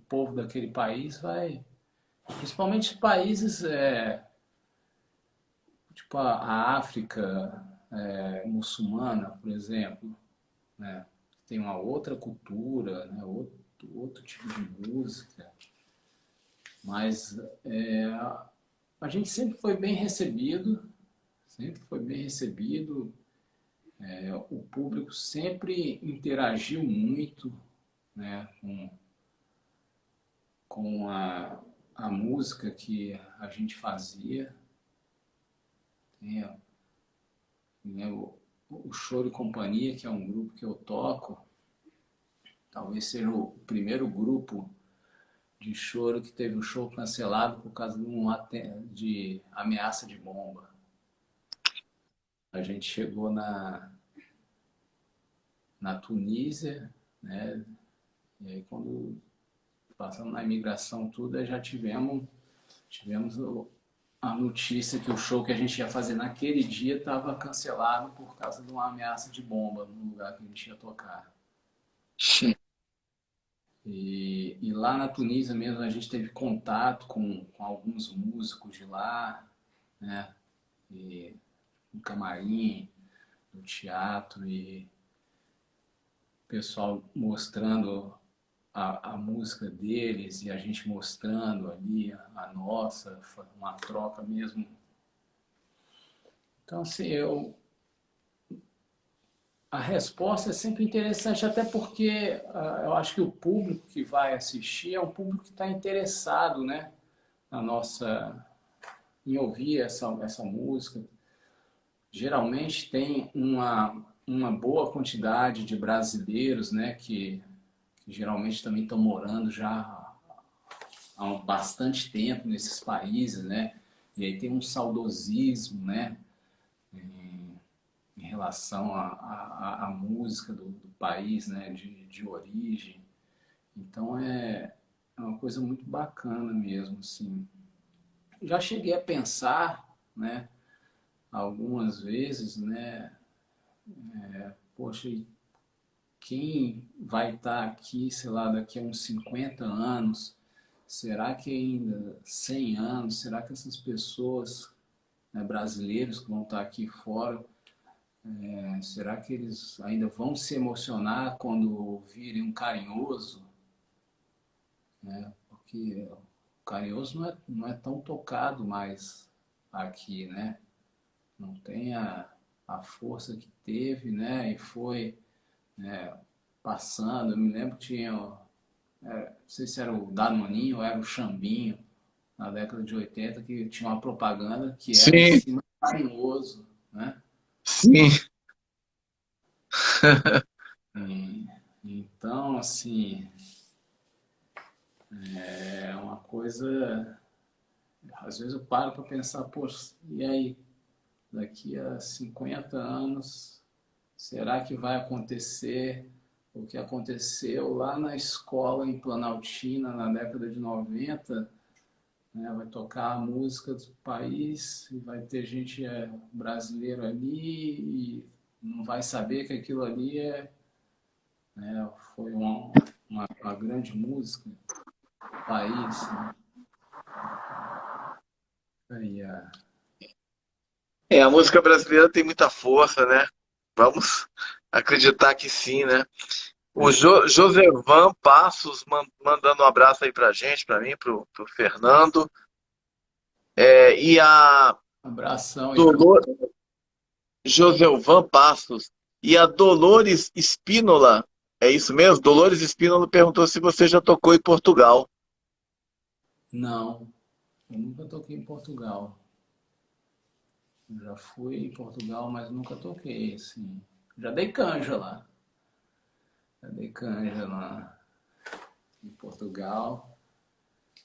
Speaker 2: povo daquele país vai. Principalmente países tipo a África muçulmana, por exemplo, né? Tem uma outra cultura, né? Outro tipo de música, mas a gente sempre foi bem recebido, sempre foi bem recebido, o público sempre interagiu muito, né? Com a música que a gente fazia, né? O Choro e Companhia, que é um grupo que eu toco, talvez seja o primeiro grupo de choro que teve um show cancelado por causa de ameaça de bomba. A gente chegou na Tunísia, né? E aí quando passamos na imigração tudo, já tivemos a notícia que o show que a gente ia fazer naquele dia estava cancelado por causa de uma ameaça de bomba no lugar que a gente ia tocar. E lá na Tunísia mesmo a gente teve contato com alguns músicos de lá, né? E no camarim, no teatro, e o pessoal mostrando a música deles e a gente mostrando ali a nossa, uma troca mesmo. Então, assim, a resposta é sempre interessante, até porque eu acho que o público que vai assistir é um público que está interessado, né, em ouvir essa música, geralmente tem uma boa quantidade de brasileiros, né, que geralmente também estão morando já há bastante tempo nesses países, né? E aí tem um saudosismo, né? Em relação à música do país, né? De origem. Então é uma coisa muito bacana mesmo, assim. Já cheguei a pensar, né? Algumas vezes, né? Poxa, quem vai estar aqui, sei lá, daqui a uns 50 anos? Será que ainda 100 anos, será que essas pessoas, né, brasileiros que vão estar aqui fora, será que eles ainda vão se emocionar quando virem um Carinhoso? Né? Porque o Carinhoso não é tão tocado mais aqui, né? Não tem a força que teve, né? E foi, né, passando. Eu me lembro que tinha, não sei se era o Danoninho ou era o Xambinho, na década de 80, que tinha uma propaganda que era em
Speaker 1: Sim,
Speaker 2: cima do Carinhoso, né?
Speaker 1: sim.
Speaker 2: E, então, assim, é uma coisa. Às vezes eu paro para pensar, poxa, e aí? Daqui a 50 anos, será que vai acontecer o que aconteceu lá na escola em Planaltina, na década de 90? Né? Vai tocar a música do país, e vai ter gente brasileira ali, e não vai saber que aquilo ali foi uma grande música do país. Né? Aí,
Speaker 1: A música brasileira tem muita força, né? Vamos acreditar que sim, né? O Josevan Passos mandando um abraço aí pra gente, pra mim, pro Fernando. E a
Speaker 2: abração aí para
Speaker 1: Dolor, Joselvan Passos. E a Dolores Espínola, é isso mesmo? Dolores Espínola perguntou se você já tocou em Portugal.
Speaker 2: Não, eu nunca toquei em Portugal. Eu já fui em Portugal, mas nunca toquei, assim. Já dei canja lá. Já dei canja lá em Portugal,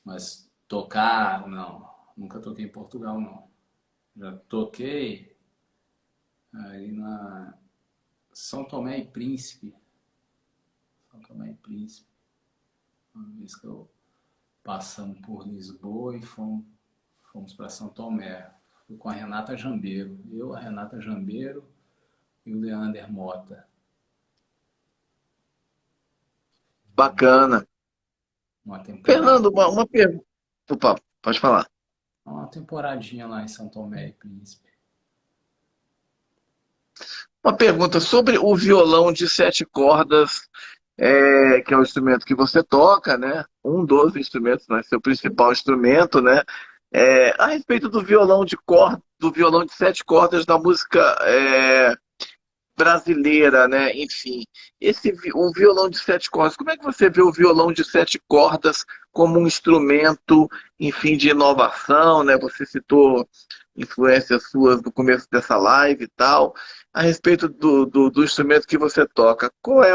Speaker 2: mas tocar, não. Nunca toquei em Portugal, não. Já toquei aí na São Tomé e Príncipe. São Tomé e Príncipe. Uma vez que eu passamos por Lisboa e fomos para São Tomé. Fui com a Renata Jambeiro. Eu, a Renata Jambeiro e o Leander Mota.
Speaker 1: Bacana.
Speaker 2: Uma temporada,
Speaker 1: Fernando, uma pergunta. Opa, pode falar.
Speaker 2: uma temporadinha lá em São Tomé e Príncipe.
Speaker 1: Uma pergunta sobre o violão de 7 cordas, que é o instrumento que você toca, né? Um dos instrumentos, não é seu principal instrumento, né? A respeito do violão de corda, do violão de 7 cordas na música brasileira, né? Enfim, o violão de 7 cordas. Como é que você vê o violão de 7 cordas como um instrumento, enfim, de inovação, né? Você citou influências suas no começo dessa live e tal. A respeito do instrumento que você toca, qual é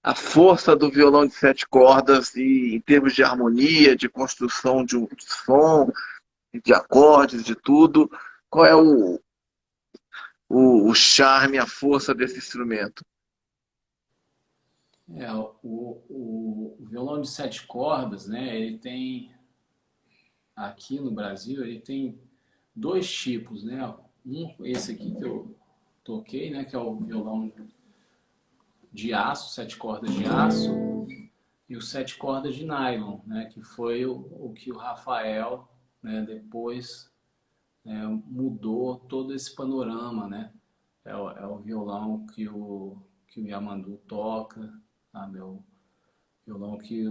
Speaker 1: a força do violão de 7 cordas e em termos de harmonia, de construção de som, de acordes, de tudo? Qual é o charme, a força desse instrumento?
Speaker 2: O violão de 7 cordas, né? Ele tem, aqui no Brasil, ele tem dois tipos, né? Esse aqui que eu toquei, né? Que é o violão de aço, 7 cordas de aço, e os 7 cordas de nylon, né? Que foi o que o Rafael, né? Depois mudou todo esse panorama, né? É o violão que o Yamandu toca, sabe? É o violão que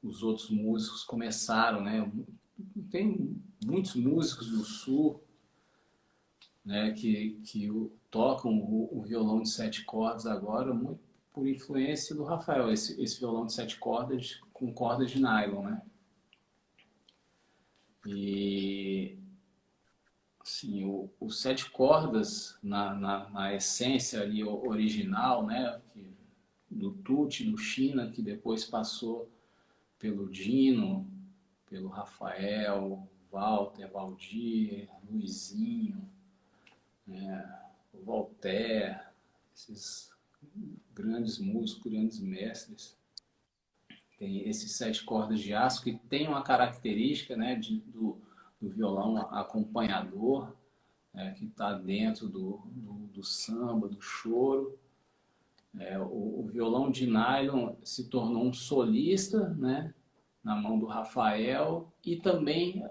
Speaker 2: os outros músicos começaram, né? Tem muitos músicos do Sul, né, que tocam o violão de 7 cordas agora, muito por influência do Rafael, esse violão de 7 cordas com cordas de nylon, né? E Assim, o sete cordas, na essência ali original, né, do Tutti, do China, que depois passou pelo Dino, pelo Rafael, Walter, Valdir, Luizinho, o Voltaire, esses grandes músicos, grandes mestres. Tem esses sete cordas de aço que tem uma característica, né, do violão acompanhador, que está dentro do samba, do choro. O violão de nylon se tornou um solista, né, na mão do Rafael, e também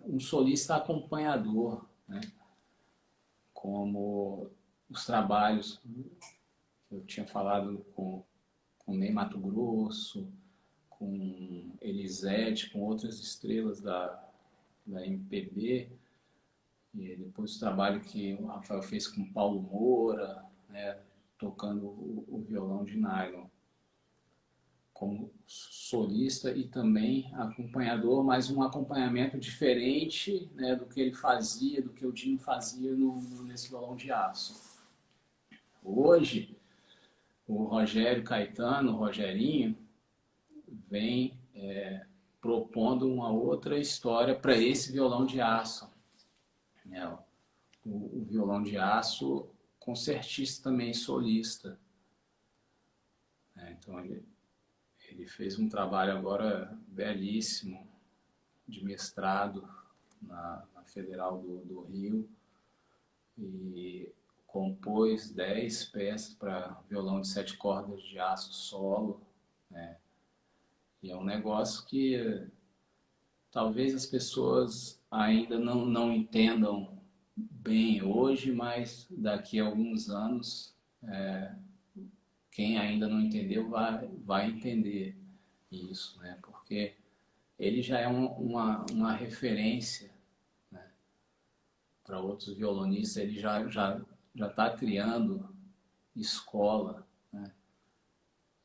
Speaker 2: um solista acompanhador, né, como os trabalhos que eu tinha falado com Ney Matogrosso, com Elisete, com outras estrelas da MPB, e depois o trabalho que o Rafael fez com Paulo Moura, né, tocando o violão de nylon, como solista e também acompanhador, mas um acompanhamento diferente, né, do que ele fazia, do que o Dino fazia nesse violão de aço. Hoje, o Rogério Caetano, o Rogerinho, vem propondo uma outra história para esse violão de aço. O violão de aço, concertista também, solista. Então ele fez um trabalho agora belíssimo de mestrado na Federal do Rio e compôs 10 peças para violão de 7 cordas de aço solo, né? E é um negócio que talvez as pessoas ainda não entendam bem hoje, mas daqui a alguns anos, quem ainda não entendeu vai entender isso, né? Porque ele já é uma referência, né, para outros violonistas. Ele já está criando escola, né?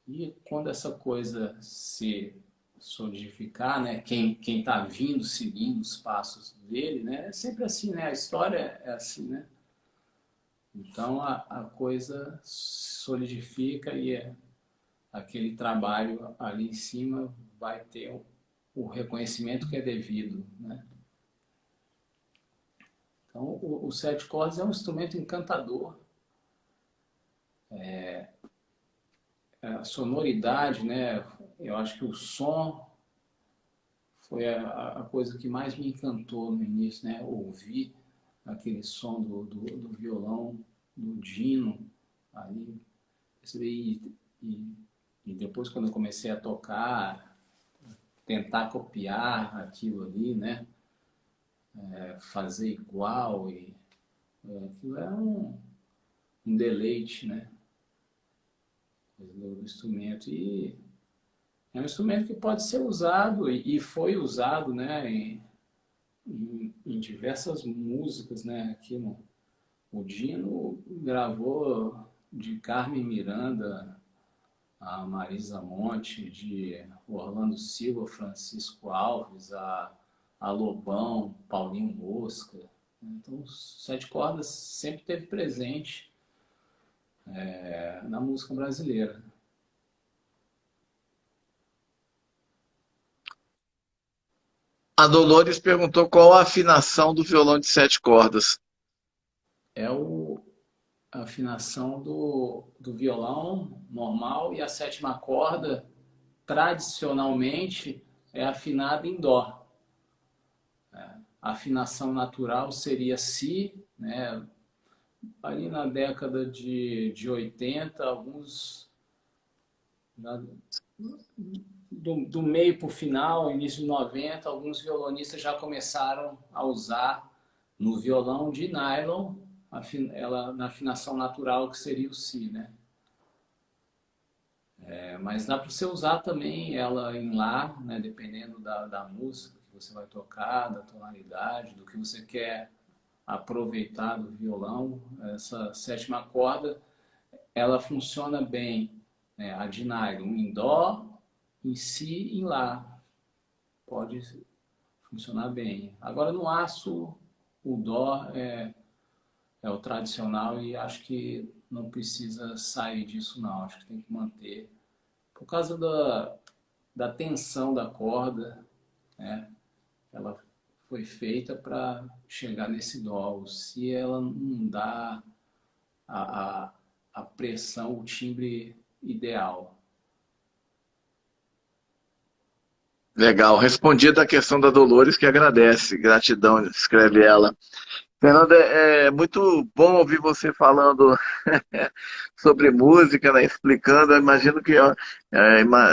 Speaker 2: E quando essa coisa se solidificar, né, quem está vindo, seguindo os passos dele, né, é sempre assim, né? A história é assim, né? Então a coisa solidifica e aquele trabalho ali em cima vai ter o reconhecimento que é devido, né? Então o sete cordas é um instrumento encantador. A sonoridade, né? Eu acho que o som foi a coisa que mais me encantou no início, né? Ouvir aquele som do violão, do Dino ali. E depois, quando eu comecei a tocar, tentar copiar aquilo ali, né? Fazer igual, aquilo é um deleite, né? Do instrumento. E é um instrumento que pode ser usado e foi usado, né, em diversas músicas, né? Aqui o Dino gravou de Carmen Miranda a Marisa Monte, de Orlando Silva, Francisco Alves, a Lobão, Paulinho Mosca. Então, os sete cordas sempre teve presente na música brasileira.
Speaker 1: A Dolores perguntou qual a afinação do violão de 7 cordas.
Speaker 2: É a afinação do violão normal, e a sétima corda, tradicionalmente, é afinada em dó. A afinação natural seria si, né? Ali na década de 80, alguns do meio para o final, início de 90, alguns violonistas já começaram a usar no violão de nylon ela na afinação natural, que seria o si, né? Mas dá para você usar também ela em lá, né? Dependendo da música que você vai tocar, da tonalidade, do que você quer aproveitar do violão. Essa sétima corda, ela funciona bem, né? A de nylon em dó, em si e em lá. Pode funcionar bem. Agora no aço, o dó é o tradicional e acho que não precisa sair disso não, acho que tem que manter. Por causa da tensão da corda, né? Ela foi feita para chegar nesse dó. Se ela não dá a, a, a pressão, o timbre ideal.
Speaker 1: Legal. Respondida a questão da Dolores, que agradece. Gratidão, escreve ela. Fernanda, é muito bom ouvir você falando sobre música, né, explicando. Eu imagino que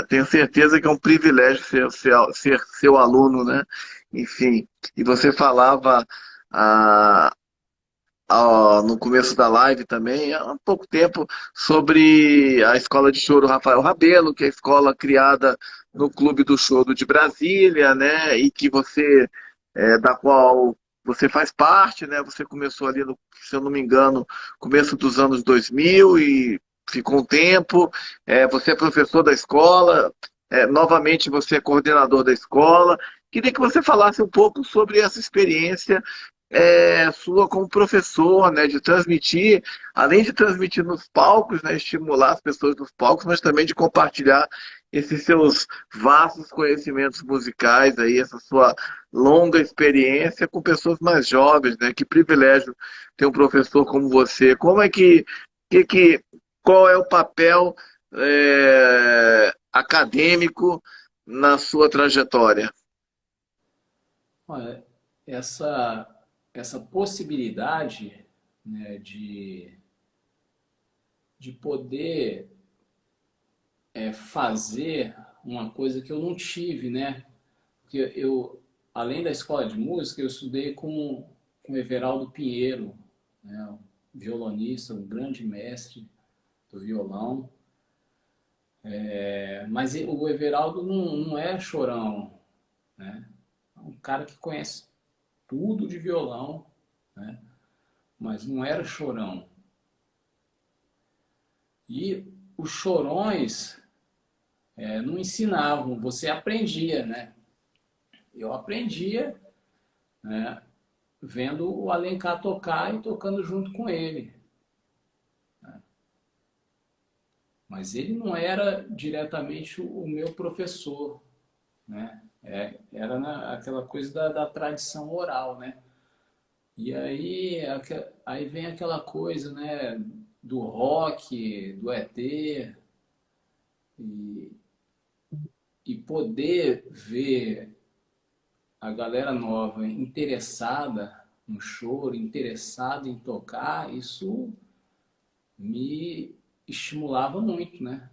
Speaker 1: tenho certeza que é um privilégio ser seu aluno, né? Enfim, e você falava ah, no começo da live também, há um pouco tempo, sobre a Escola de Choro Rafael Rabelo, que é a escola criada no Clube do Choro de Brasília, né? E que da qual você faz parte, né? Você começou ali, se eu não me engano, começo dos anos 2000 e ficou um tempo. Você é professor da escola, novamente você é coordenador da escola. Queria que você falasse um pouco sobre essa experiência sua como professor, né, de transmitir, além de transmitir nos palcos, né, estimular as pessoas nos palcos, mas também de compartilhar esses seus vastos conhecimentos musicais, aí, essa sua longa experiência com pessoas mais jovens, né? Que privilégio ter um professor como você. Como é que, que qual é o papel acadêmico na sua trajetória?
Speaker 2: Olha, essa possibilidade, né, de poder fazer uma coisa que eu não tive, né? Porque além da escola de música, eu estudei com Everaldo Pinheiro, né, um violonista, um grande mestre do violão. Mas o Everaldo não é chorão, né? É um cara que conhece tudo de violão, né? Mas não era chorão. E os chorões não ensinavam, você aprendia, né? Eu aprendia, né, vendo o Alencar tocar e tocando junto com ele. Mas ele não era diretamente o meu professor, né? Era aquela coisa da tradição oral, né? E aí vem aquela coisa, né, do rock, do ET, e, e poder ver a galera nova interessada no choro, interessada em tocar, isso me estimulava muito, né?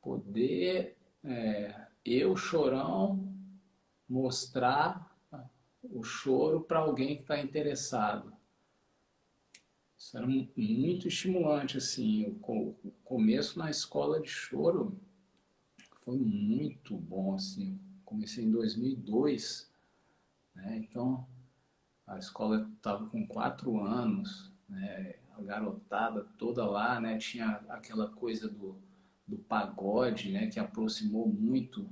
Speaker 2: Poder, eu, chorão, mostrar o choro para alguém que está interessado. Isso era muito estimulante, assim. O começo na escola de choro foi muito bom, assim. Comecei em 2002, né? Então a escola estava com 4 anos, né? A garotada toda lá, né? Tinha aquela coisa do pagode, né? Que aproximou muito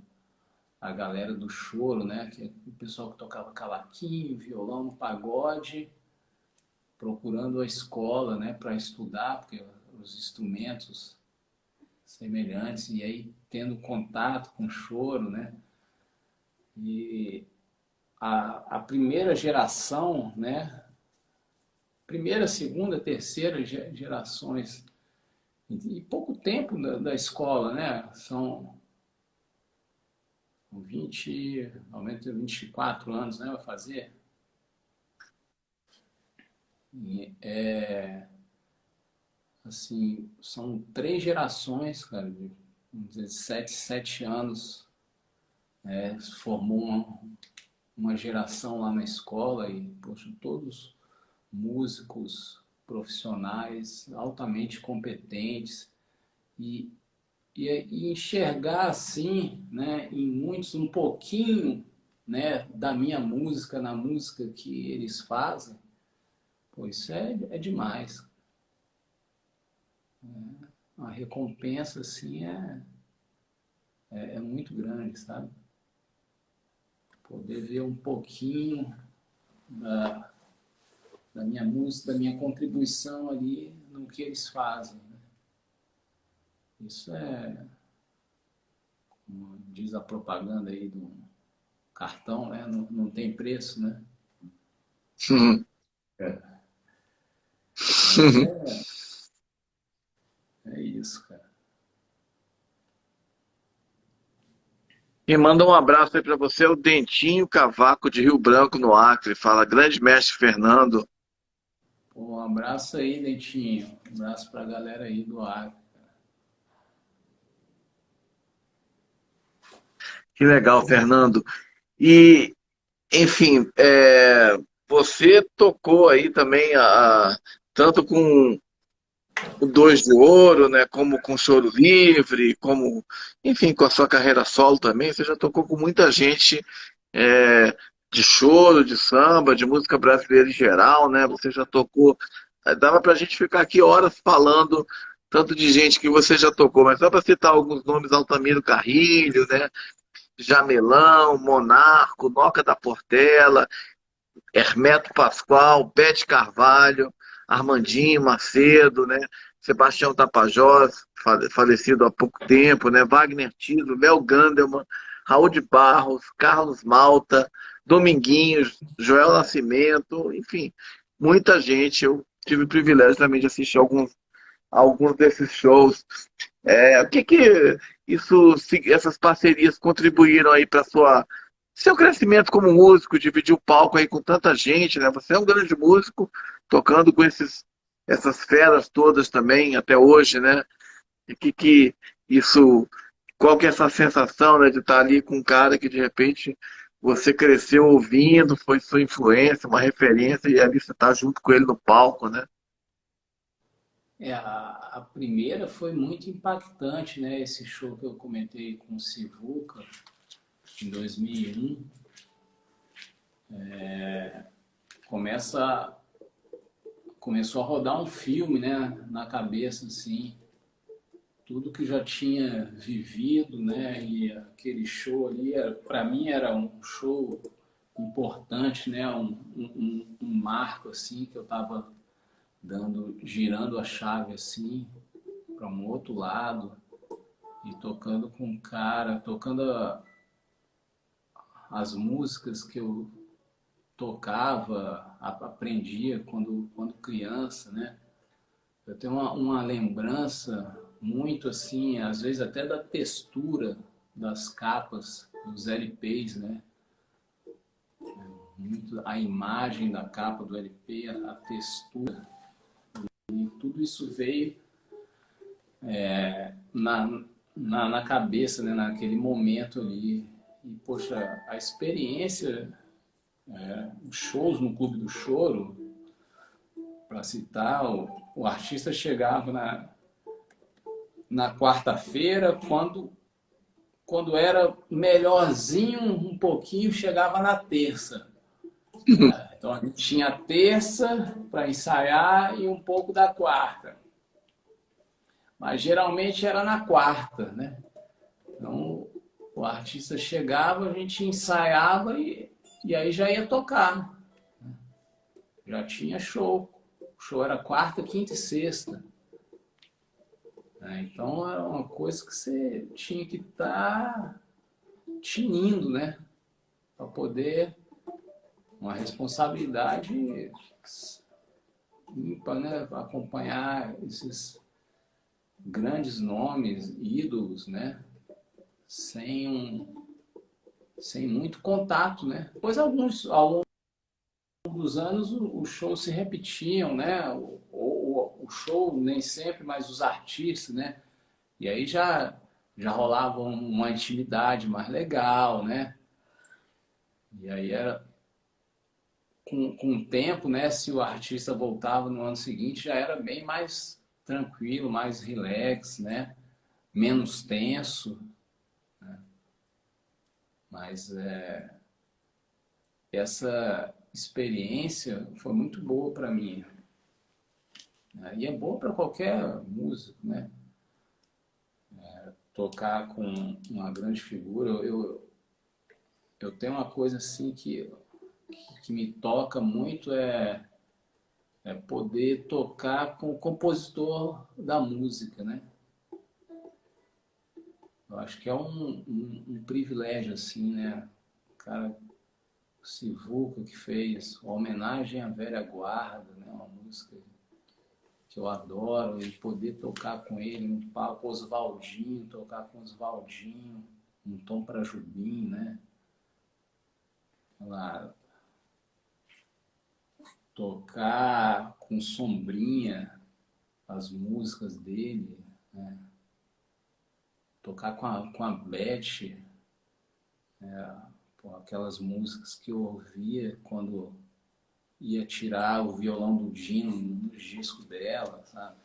Speaker 2: a galera do choro, né? Que é o pessoal que tocava cavaquinho, violão, pagode, procurando a escola, né? Para estudar, porque os instrumentos semelhantes e aí tendo contato com o choro, né? E a primeira geração, né? Primeira, segunda, terceira gerações e pouco tempo da escola, né? São 20, 24 anos, né? Vai fazer. E, assim, são 3 gerações, cara, de vamos dizer, 7 anos. Formou uma geração lá na escola e, poxa, todos músicos profissionais altamente competentes e, e enxergar assim, né, em muitos um pouquinho, né, da minha música na música que eles fazem, pô, isso é demais. A recompensa assim é muito grande, sabe? Poder ver um pouquinho da, da minha música, da minha contribuição ali no que eles fazem, né? Isso é, como diz a propaganda aí do cartão, né? Não tem preço, né?
Speaker 1: Uhum.
Speaker 2: É. Mas é isso, cara.
Speaker 1: E manda um abraço aí pra você, o Dentinho Cavaco de Rio Branco, no Acre. Fala, grande mestre Fernando.
Speaker 2: Pô, um abraço aí, Dentinho. Um abraço pra galera aí do Acre.
Speaker 1: Que legal, Fernando. E, enfim, você tocou aí também tanto com o Dois de Ouro, né, como com Choro Livre, como, enfim, com a sua carreira solo também. Você já tocou com muita gente é, de choro, de samba, de música brasileira em geral, né? Você já tocou. Dava pra gente ficar aqui horas falando tanto de gente que você já tocou, mas só para citar alguns nomes: Altamiro Carrilho, né? Jamelão, Monarco, Noca da Portela, Hermeto Pascoal, Bete Carvalho, Armandinho Macedo, né? Sebastião Tapajós, falecido há pouco tempo, né? Wagner Tiso, Léo Gandelman, Raul de Barros, Carlos Malta, Dominguinhos, Joel Nascimento, enfim, muita gente. Eu tive o privilégio também de assistir alguns desses shows. O que que essas parcerias contribuíram aí para seu crescimento como músico, dividir o palco aí com tanta gente, né? Você é um grande músico, tocando com essas feras todas também até hoje, né? E que isso, qual que é essa sensação, né, de estar ali com um cara que de repente você cresceu ouvindo, foi sua influência, uma referência, e ali você está junto com ele no palco, né?
Speaker 2: A primeira foi muito impactante, né? Esse show que eu comentei com o Sivuca em 2001. Começa, começou a rodar um filme, né? Na cabeça, assim. Tudo que já tinha vivido, né? E aquele show ali, para mim, era um show importante, né? Um marco, assim, que eu estava girando a chave, assim, para um outro lado. E tocando com um cara, tocando as músicas que eu tocava, aprendia quando criança, né? Eu tenho uma lembrança muito assim, às vezes até da textura das capas dos LPs, né? Muito a imagem da capa do LP, a textura. E tudo isso veio na, na cabeça, né? Naquele momento ali. E, poxa, a experiência, os shows no Clube do Choro, para citar, o artista chegava na quarta-feira, quando era melhorzinho um pouquinho, chegava na terça. Então a gente tinha a terça para ensaiar e um pouco da quarta. Mas geralmente era na quarta, né? Então o artista chegava, a gente ensaiava e aí já ia tocar. Já tinha show. O show era quarta, quinta e sexta. Então era uma coisa que você tinha que estar tinindo, né? Para poder, uma responsabilidade ímpar, né? Para acompanhar esses grandes nomes, ídolos, né? Sem, sem muito contato, né? Depois, ao longo dos anos, os shows se repetiam, né? O show nem sempre, mas os artistas, né? E aí já rolava uma intimidade mais legal, né? E aí era com o tempo, né? Se o artista voltava no ano seguinte, já era bem mais tranquilo, mais relax, né? Menos tenso, mas essa experiência foi muito boa para mim, né? E é boa para qualquer músico, né? Tocar com uma grande figura. Eu tenho uma coisa assim que que me toca muito é poder tocar com o compositor da música, né? Eu acho que é um privilégio, assim, né? O cara, o Sivuca, que fez a Homenagem à Velha Guarda, né? Uma música que eu adoro, e poder tocar com ele um palco, Oswaldinho, tocar com Oswaldinho, um tom para Jubim, né? Lá, tocar com Sombrinha as músicas dele, né? Tocar com a Beth, pô, aquelas músicas que eu ouvia quando ia tirar o violão do Dino nos discos dela, sabe?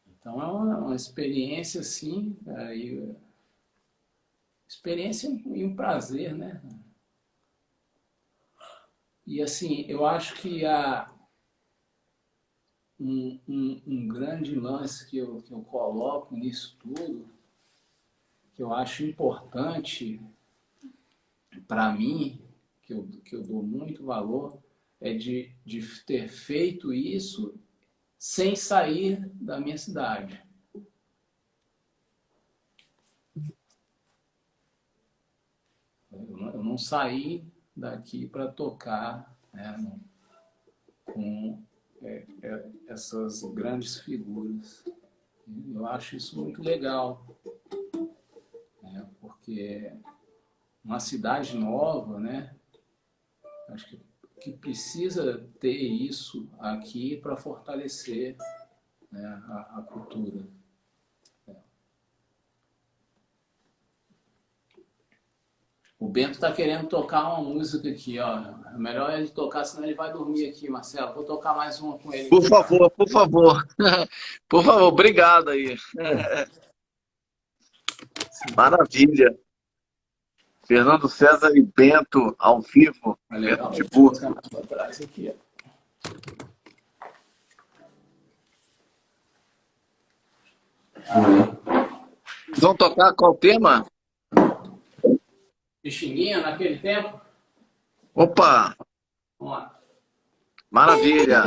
Speaker 2: Então é uma experiência assim, experiência e um prazer, né? E assim, eu acho que há um grande lance que eu coloco nisso tudo, que eu acho importante para mim, que eu dou muito valor, é de ter feito isso sem sair da minha cidade. Eu não saí daqui para tocar, né, com essas grandes figuras. Eu acho isso muito legal, né, porque uma cidade nova, né, acho que precisa ter isso aqui para fortalecer, né, a cultura. O Bento está querendo tocar uma música aqui, ó. É melhor ele tocar, senão ele vai dormir aqui, Marcelo. Vou tocar mais uma com ele
Speaker 1: Por
Speaker 2: aqui.
Speaker 1: favor, por favor. Por favor, obrigado aí. Maravilha. Fernando César e Bento ao vivo,
Speaker 2: É
Speaker 1: Bento
Speaker 2: legal,
Speaker 1: de
Speaker 2: deixa eu
Speaker 1: Burgos.
Speaker 2: colocar mais para trás aqui, ó.
Speaker 1: Vão tocar qual tema?
Speaker 2: Pixinguinha naquele tempo?
Speaker 1: Opa,
Speaker 2: Vamos lá.
Speaker 1: maravilha.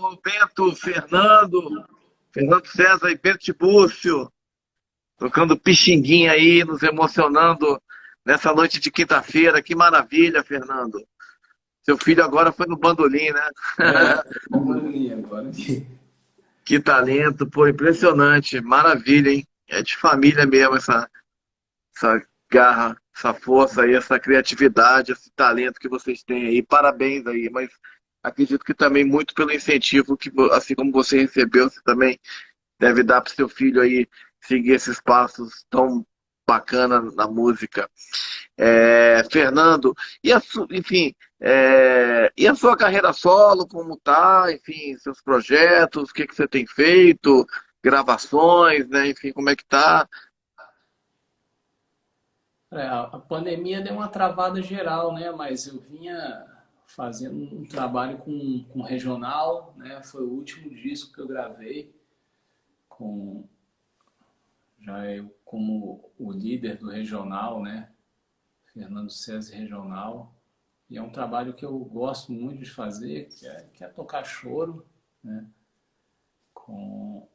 Speaker 1: Ô, Bento, Fernando César e Bento Tibúrcio, tocando Pixinguinha aí, nos emocionando nessa noite de quinta-feira. Que maravilha, Fernando. Seu filho agora foi no bandolim, né?
Speaker 2: Agora que
Speaker 1: Que talento, pô, impressionante. Maravilha, hein? É de família mesmo essa garra, essa força aí, essa criatividade, esse talento que vocês têm aí. Parabéns aí, mas acredito que também muito pelo incentivo que, assim como você recebeu, você também deve dar para o seu filho aí seguir esses passos tão bacana na música. Fernando, enfim, e a sua carreira solo, como tá? Enfim, seus projetos, o que que você tem feito, gravações, né? Enfim, como é que tá?
Speaker 2: a pandemia deu uma travada geral, né? Mas eu vinha fazendo um trabalho com regional, né? Foi o último disco que eu gravei com já eu como o líder do regional, né? Fernando César Regional. E é um trabalho que eu gosto muito de fazer, que é tocar choro, né? Com,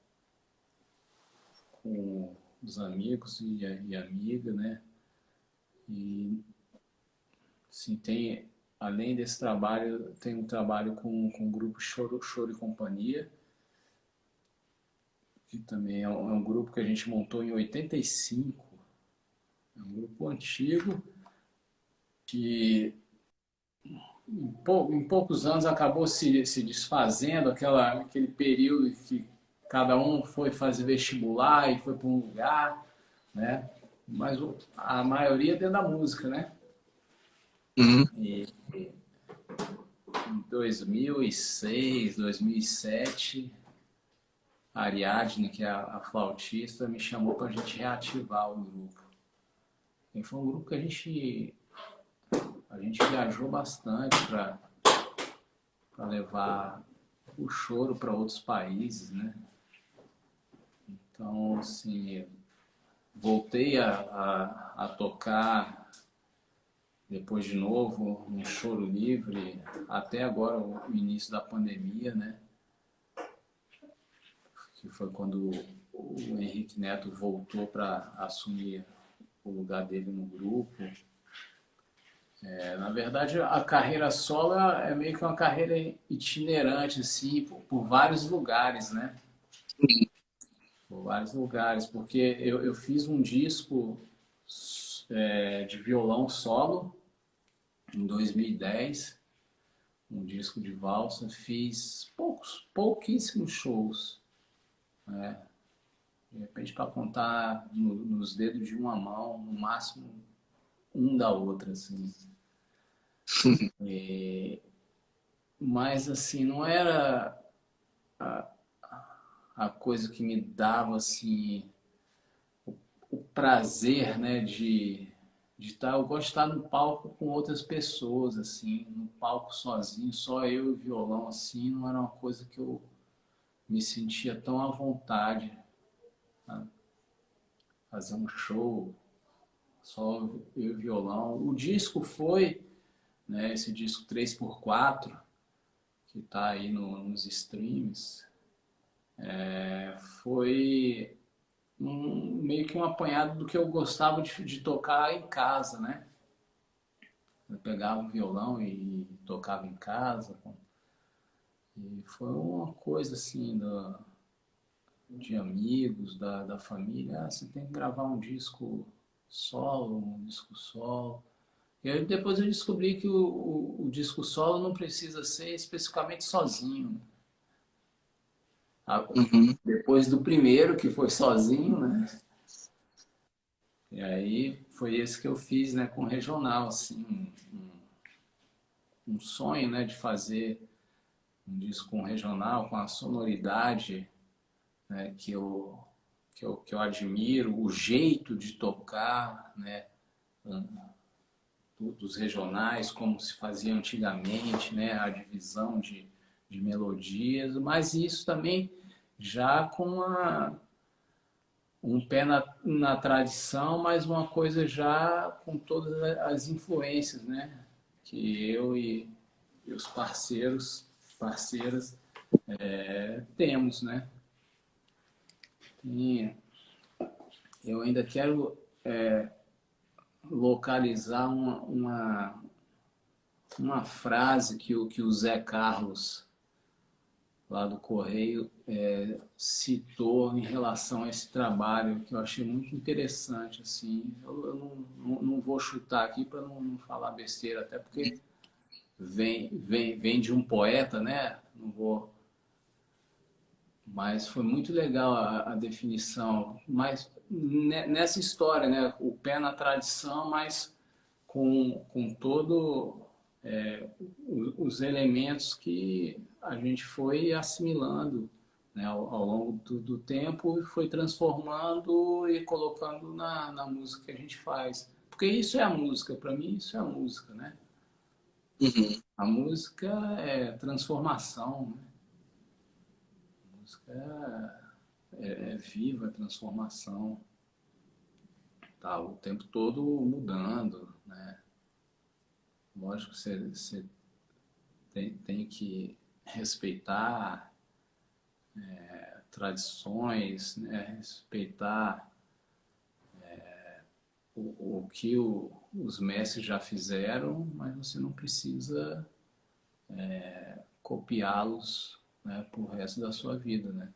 Speaker 2: com os amigos e amiga, né? E sim, tem, além desse trabalho, tem um trabalho com o grupo Choro e Companhia, que também é um grupo que a gente montou em 85. É um grupo antigo que em poucos anos acabou se desfazendo, aquele período que cada um foi fazer vestibular e foi para um lugar, né? Mas a maioria dentro da música, né?
Speaker 1: Uhum.
Speaker 2: E em 2006, 2007, a Ariadne, que é a flautista, me chamou para a gente reativar o grupo. E foi um grupo que a gente viajou bastante para levar o choro para outros países, né? Então, assim, voltei a tocar depois de novo no Choro Livre, até agora o início da pandemia, né? Que foi quando o Henrique Neto voltou para assumir o lugar dele no grupo. Na verdade, a carreira solo é meio que uma carreira itinerante, assim, por vários lugares, né? Por vários lugares, porque eu fiz um disco de violão solo em 2010, um disco de valsa, fiz pouquíssimos shows, né? De repente, para contar nos dedos de uma mão, no máximo um da outra, assim. Mas, assim, não era a, a coisa que me dava, assim, o prazer, né, de estar. Eu gosto de estar no palco com outras pessoas, assim, no palco sozinho, só eu e o violão, assim, não era uma coisa que eu me sentia tão à vontade, né? Fazer um show, só eu e o violão. O disco foi, né, esse disco 3x4, que está aí nos streams, foi meio que um apanhado do que eu gostava de tocar em casa, né? Eu pegava o violão e tocava em casa. E foi uma coisa assim de amigos, da família. Ah, você tem que gravar um disco solo, um disco solo. E aí depois eu descobri que o disco solo não precisa ser especificamente sozinho.
Speaker 1: Uhum.
Speaker 2: Depois do primeiro, que foi sozinho, né? E aí foi esse que eu fiz, né, com o regional, assim, um sonho, né, de fazer um disco com regional, com a sonoridade, né, que eu admiro, o jeito de tocar, né, dos regionais, como se fazia antigamente, né, a divisão de melodias, mas isso também já com um pé na tradição, mas uma coisa já com todas as influências, né, que eu e os parceiras Temos, né? E eu ainda quero localizar uma frase que o Zé Carlos, lá do Correio, citou em relação a esse trabalho, que eu achei muito interessante. Assim. Eu não vou chutar aqui para não falar besteira, até porque vem de um poeta, né? Não vou, mas foi muito legal a definição. Mas nessa história, né? O pé na tradição, mas com todo os elementos que a gente foi assimilando, né, ao longo do tempo, e foi transformando e colocando na música que a gente faz. Porque isso é a música, para mim isso é a música, né?
Speaker 1: Uhum.
Speaker 2: A música é transformação, né? A música é viva, transformação, tá o tempo todo mudando, né? Lógico que você tem que respeitar tradições, né? Respeitar o que os mestres já fizeram, mas você não precisa copiá-los, né, para o resto da sua vida, né?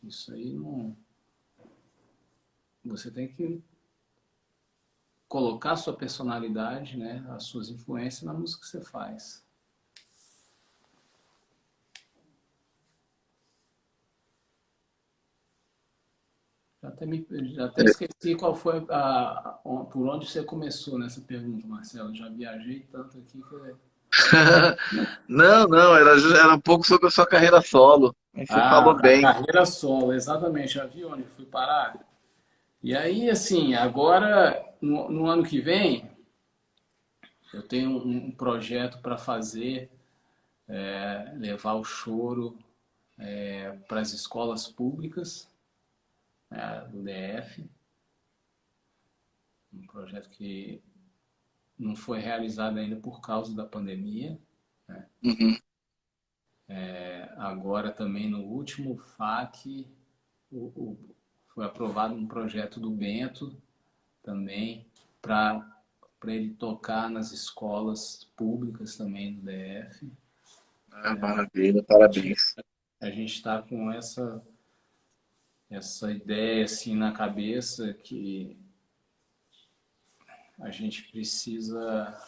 Speaker 2: Isso aí não. Você tem que colocar a sua personalidade, né, as suas influências na música que você faz. Já até esqueci qual foi por onde você começou nessa pergunta, Marcelo. Já viajei tanto aqui que.
Speaker 1: Não, não, era um pouco sobre a sua carreira solo. Aí você falou
Speaker 2: A
Speaker 1: bem.
Speaker 2: carreira solo, exatamente. Já vi onde fui parar? E aí, assim, agora, no ano que vem, eu tenho um projeto para fazer, levar o choro para as escolas públicas, né, do DF. Um projeto que não foi realizado ainda por causa da pandemia.
Speaker 1: Uhum.
Speaker 2: Agora também no último FAC foi aprovado um projeto do Bento também para ele tocar nas escolas públicas também do DF.
Speaker 1: Ah, maravilha, parabéns.
Speaker 2: A gente está com essa ideia assim na cabeça que a gente precisa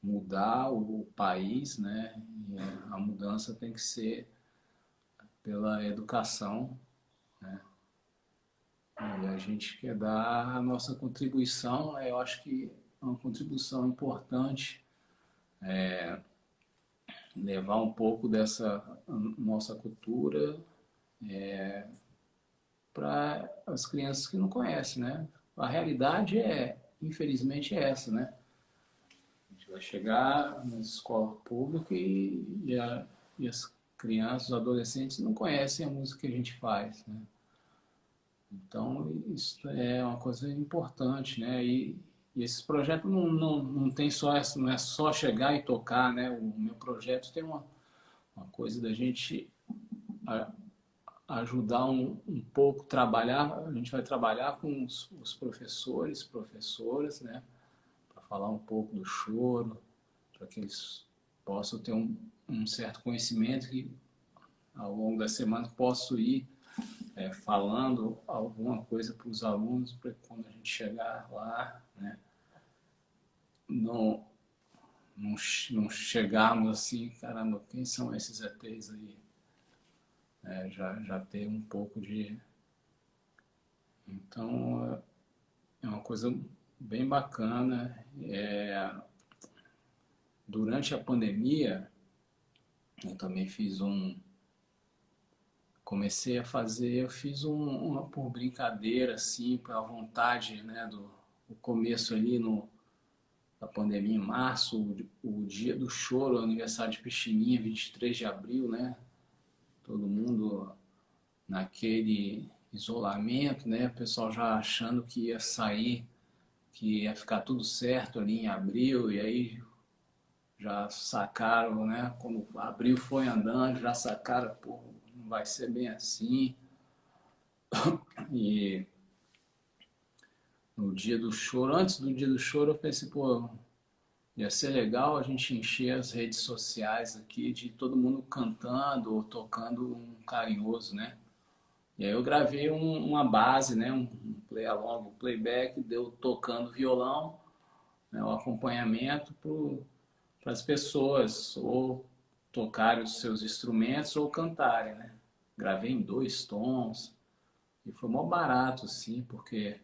Speaker 2: mudar o país, né? E a mudança tem que ser pela educação, né? E a gente quer dar a nossa contribuição, né? Eu acho que é uma contribuição importante levar um pouco dessa nossa cultura para as crianças que não conhecem, né? A realidade infelizmente, essa, né? A gente vai chegar na escola pública e as crianças, os adolescentes não conhecem a música que a gente faz, né? Então, isso é uma coisa importante, né? E esses projetos não tem só essa, não é só chegar e tocar, né? O meu projeto tem uma coisa da gente ajudar um pouco, trabalhar, a gente vai trabalhar com os professores, professoras, né? Para falar um pouco do choro, para que eles possam ter um certo conhecimento que ao longo da semana posso ir falando alguma coisa para os alunos, para quando a gente chegar lá, né, não, não chegarmos assim, caramba, quem são esses ETs aí? Já ter um pouco de. Então, é uma coisa bem bacana. Durante a pandemia, eu também comecei a fazer, eu fiz uma por brincadeira, assim, pela vontade, né, do começo ali da pandemia, em março, o dia do choro, o aniversário de Pichininha, 23 de abril, né, todo mundo naquele isolamento, né, o pessoal já achando que ia sair, que ia ficar tudo certo ali em abril, e aí já sacaram, né? Quando abriu, foi andando, já sacaram, pô, não vai ser bem assim. E no dia do choro, antes do dia do choro, eu pensei, pô, ia ser legal a gente encher as redes sociais aqui de todo mundo cantando ou tocando um carinhoso, né? E aí eu gravei uma base, né? Um play along, um playback, deu tocando violão, né? O acompanhamento para as pessoas ou tocarem os seus instrumentos ou cantarem, né? Gravei em 2 tons e foi mó barato, assim, porque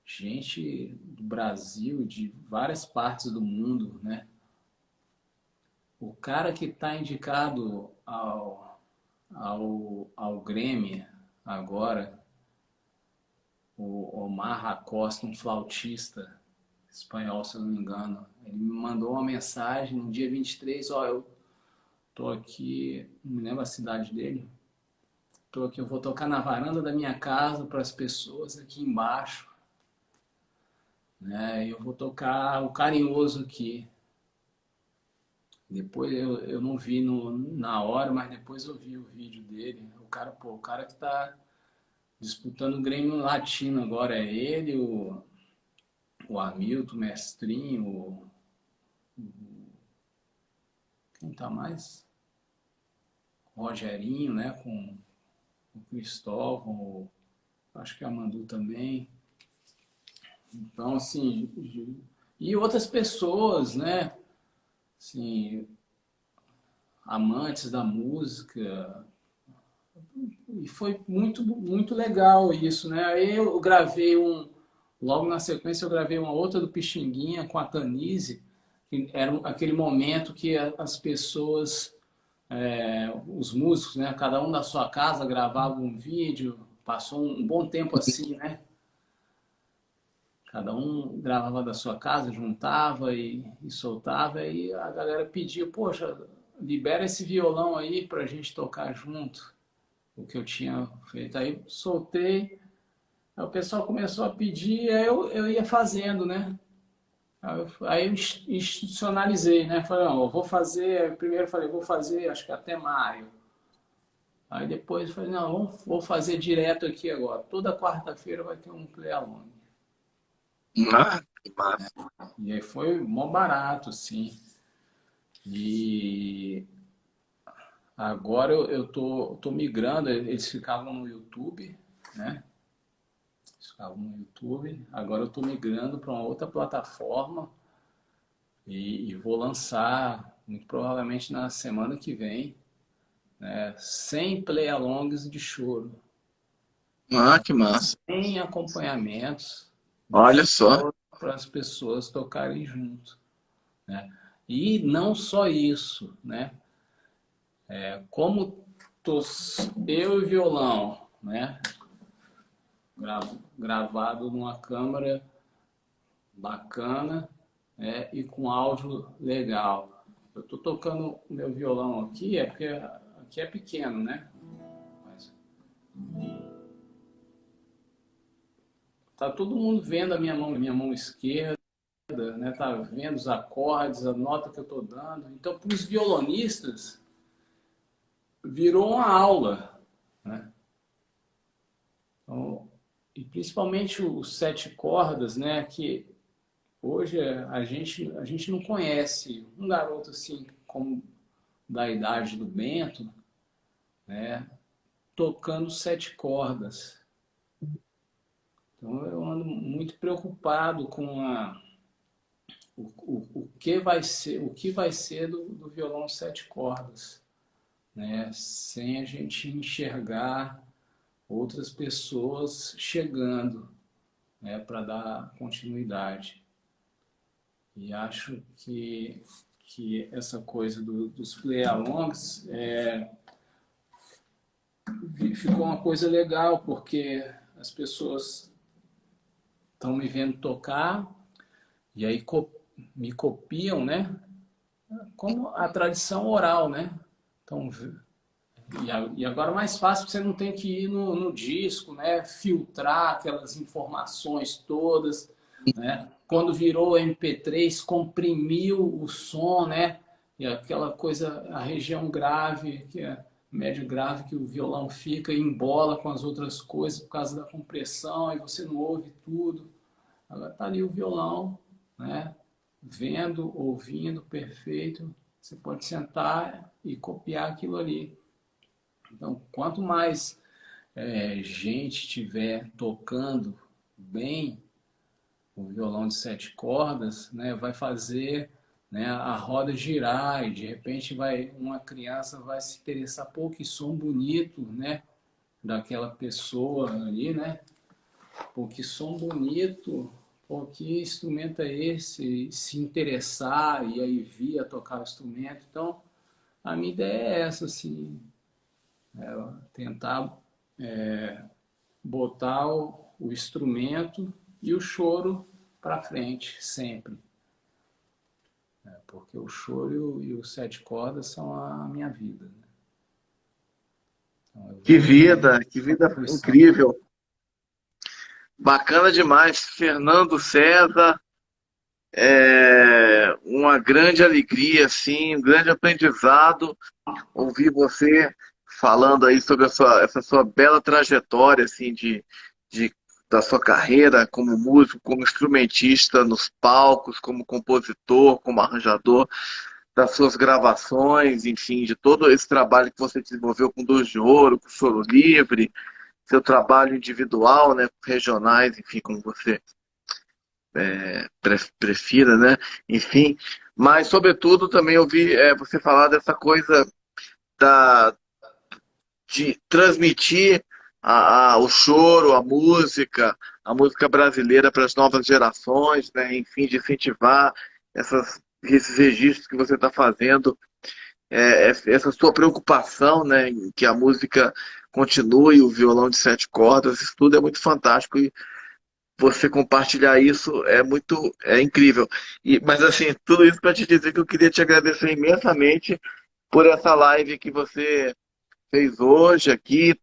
Speaker 2: gente do Brasil, de várias partes do mundo, né? O cara que está indicado ao Grammy agora, o Omar Acosta, um flautista espanhol, se eu não me engano, ele me mandou uma mensagem no dia 23, ó, eu tô aqui, não me lembro a cidade dele, tô aqui, eu vou tocar na varanda da minha casa para as pessoas aqui embaixo, né? Eu vou tocar o Carinhoso aqui. Depois eu não vi na hora, mas depois eu vi o vídeo dele. O cara que tá disputando o Grêmio Latino agora é ele, o Hamilton, o Mestrinho, quem tá mais? O Rogerinho, né? Com o Cristóvão, acho que a Mandu também. Então, assim, e outras pessoas, né? Assim, amantes da música. E foi muito legal isso, né? Aí eu gravei logo na sequência eu gravei uma outra do Pixinguinha com a Tanise, que era aquele momento que as pessoas, os músicos, né? Cada um da sua casa gravava um vídeo, passou um bom tempo assim, né? Cada um gravava da sua casa, juntava e soltava, e a galera pedia, poxa, libera esse violão aí pra gente tocar junto. O que eu tinha feito. Aí soltei, aí o pessoal começou a pedir, aí eu ia fazendo, né? Aí eu institucionalizei, né? Falei, não, eu vou fazer, primeiro falei, vou fazer acho que até maio. Aí depois falei, não, vou fazer direto aqui agora. Toda quarta-feira vai ter um play along.
Speaker 1: Ah, que massa.
Speaker 2: E aí foi mó barato, assim. E agora eu tô migrando, eles ficavam no YouTube, né? Ficavam no YouTube. Agora eu tô migrando para uma outra plataforma e vou lançar, muito provavelmente na semana que vem, né? 100 play-alongs de choro,
Speaker 1: Ah, que massa.
Speaker 2: sem acompanhamentos de
Speaker 1: Olha só.
Speaker 2: choro para as pessoas tocarem junto, né? E não só isso, né? Como tô eu e violão, né? Gravado numa câmera bacana, né? E com áudio legal. Eu estou tocando o meu violão aqui, porque aqui é pequeno, né? Mas tá todo mundo vendo a minha mão esquerda, né? Tá vendo os acordes, a nota que eu estou dando. Então, para os violonistas, virou uma aula, né? Então, e principalmente os 7 cordas, né? Que hoje a gente não conhece um garoto assim como da idade do Bento, né? Tocando 7 cordas. Então eu ando muito preocupado com o que vai ser do violão 7 cordas, né? Sem a gente enxergar outras pessoas chegando, né? Para dar continuidade. E acho que essa coisa dos play-alongs ficou uma coisa legal, porque as pessoas estão me vendo tocar e aí me copiam, né? Como a tradição oral, né? Então, e agora é mais fácil, você não tem que ir no disco, né? Filtrar aquelas informações todas. né? Quando virou MP3, comprimiu o som, né? E aquela coisa, a região grave, que é médio grave, que o violão fica e embola com as outras coisas por causa da compressão, e você não ouve tudo. Agora tá ali o violão, né? Vendo, ouvindo, perfeito. Você pode sentar e copiar aquilo ali. Então, quanto mais gente tiver tocando bem o violão de 7 cordas, né, vai fazer, né, a roda girar, e de repente uma criança vai se interessar, pô, que som bonito, né, daquela pessoa ali, né? Pô, que som bonito, pô, que instrumento é esse? Se interessar e aí vir a tocar o instrumento. Então, a minha ideia é essa, assim, tentar botar o instrumento e o choro para frente, sempre. Porque o choro e o 7 cordas são a minha vida. Né? Então,
Speaker 1: Que vida incrível. Bacana demais. Fernando César, uma grande alegria, assim, um grande aprendizado ouvir você falando aí sobre essa sua bela trajetória, assim, de, da sua carreira como músico, como instrumentista nos palcos, como compositor, como arranjador, das suas gravações, enfim, de todo esse trabalho que você desenvolveu com Dois de Ouro, com Choro Livre, seu trabalho individual, né, regionais, enfim, como você prefira, né, enfim, mas sobretudo também ouvi você falar dessa coisa da, de transmitir o choro, a música brasileira para as novas gerações, né, enfim, de incentivar esses registros que você está fazendo, essa sua preocupação, né, em que a música continue, o violão de 7 cordas, isso tudo é muito fantástico e você compartilhar isso é incrível. Mas assim, tudo isso para te dizer que eu queria te agradecer imensamente por essa live que você fez hoje aqui,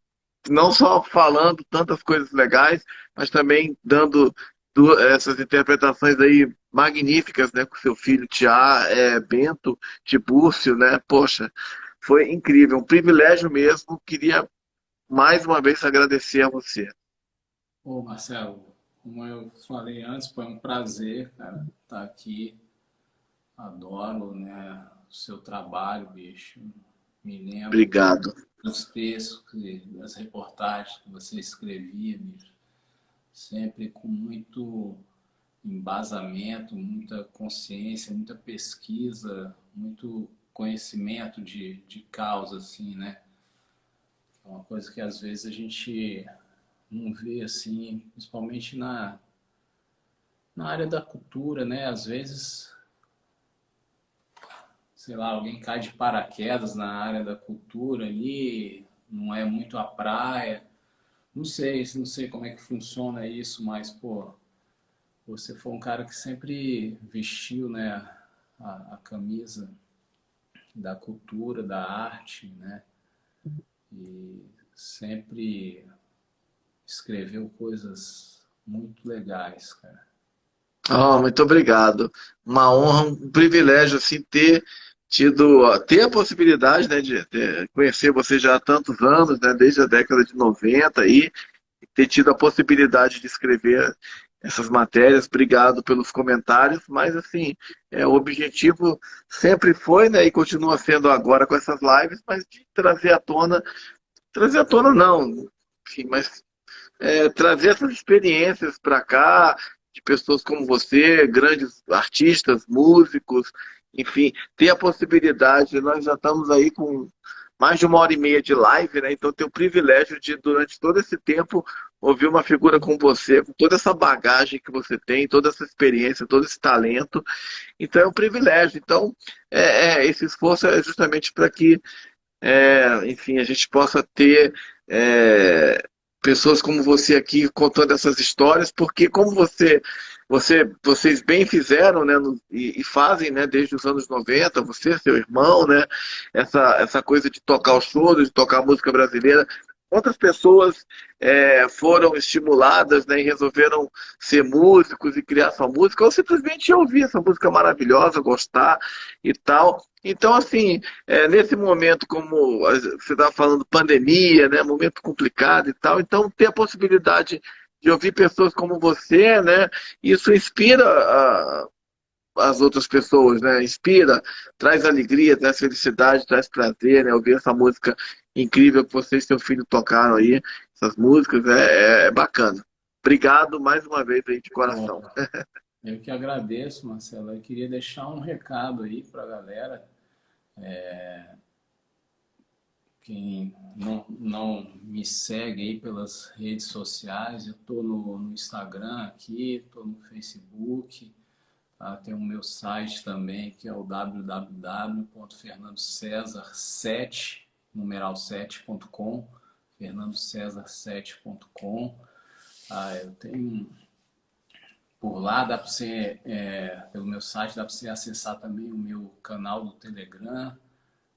Speaker 1: não só falando tantas coisas legais, mas também dando essas interpretações aí magníficas, né, com seu filho Bento Tibúrcio, né? Poxa, foi incrível, um privilégio mesmo. Queria mais uma vez agradecer a você.
Speaker 2: Ô, Marcelo, como eu falei antes, foi um prazer, cara, estar aqui. Adoro, né, o seu trabalho, bicho. Me lembro
Speaker 1: Obrigado.
Speaker 2: dos textos, das reportagens que você escrevia, bicho. Sempre com muito embasamento, muita consciência, muita pesquisa, muito conhecimento de causa, assim, né? É uma coisa que às vezes a gente não vê, assim, principalmente na área da cultura, né? Às vezes, sei lá, alguém cai de paraquedas na área da cultura ali, não é muito a praia. Não sei como é que funciona isso, mas, pô, você foi um cara que sempre vestiu, né, a camisa da cultura, da arte, né? E sempre escreveu coisas muito legais, cara.
Speaker 1: Oh, muito obrigado. Uma honra, um privilégio assim ter a possibilidade, né, de conhecer você já há tantos anos, né, desde a década de 90 aí, e ter tido a possibilidade de escrever essas matérias. Obrigado pelos comentários, mas assim, o objetivo sempre foi, né, e continua sendo agora com essas lives, mas de trazer à tona não, enfim, mas trazer essas experiências para cá, de pessoas como você, grandes artistas, músicos, enfim, ter a possibilidade, nós já estamos aí com mais de 1 hora e meia de live, né? Então ter o privilégio de, durante todo esse tempo, ouvir uma figura como você, com toda essa bagagem que você tem, toda essa experiência, todo esse talento. Então é um privilégio. Então, esse esforço é justamente para que enfim, a gente possa ter pessoas como você aqui contando essas histórias, porque como vocês bem fizeram, né, e fazem, né, desde os anos 90, você, seu irmão, né, essa coisa de tocar o choro, de tocar a música brasileira, outras pessoas foram estimuladas, né, e resolveram ser músicos e criar sua música, ou simplesmente ouvir essa música maravilhosa, gostar e tal. Então, assim, nesse momento, como você estava falando, pandemia, né, momento complicado e tal, então ter a possibilidade de ouvir pessoas como você, né, isso inspira as outras pessoas, né? Inspira, traz alegria, traz felicidade, traz prazer, né? Ouvir essa música incrível que você e seu filho tocaram aí, essas músicas, é bacana. Obrigado mais uma vez aí de coração.
Speaker 2: Ó, eu que agradeço, Marcelo. Eu queria deixar um recado aí para a galera. Quem não me segue aí pelas redes sociais, eu estou no Instagram aqui, estou no Facebook, tá? Tem o meu site também, que é o www.fernandocesar7, numeral 7.com, fernandocesar7.com. Eu tenho por lá, dá para você, pelo meu site, dá para você acessar também o meu canal do Telegram,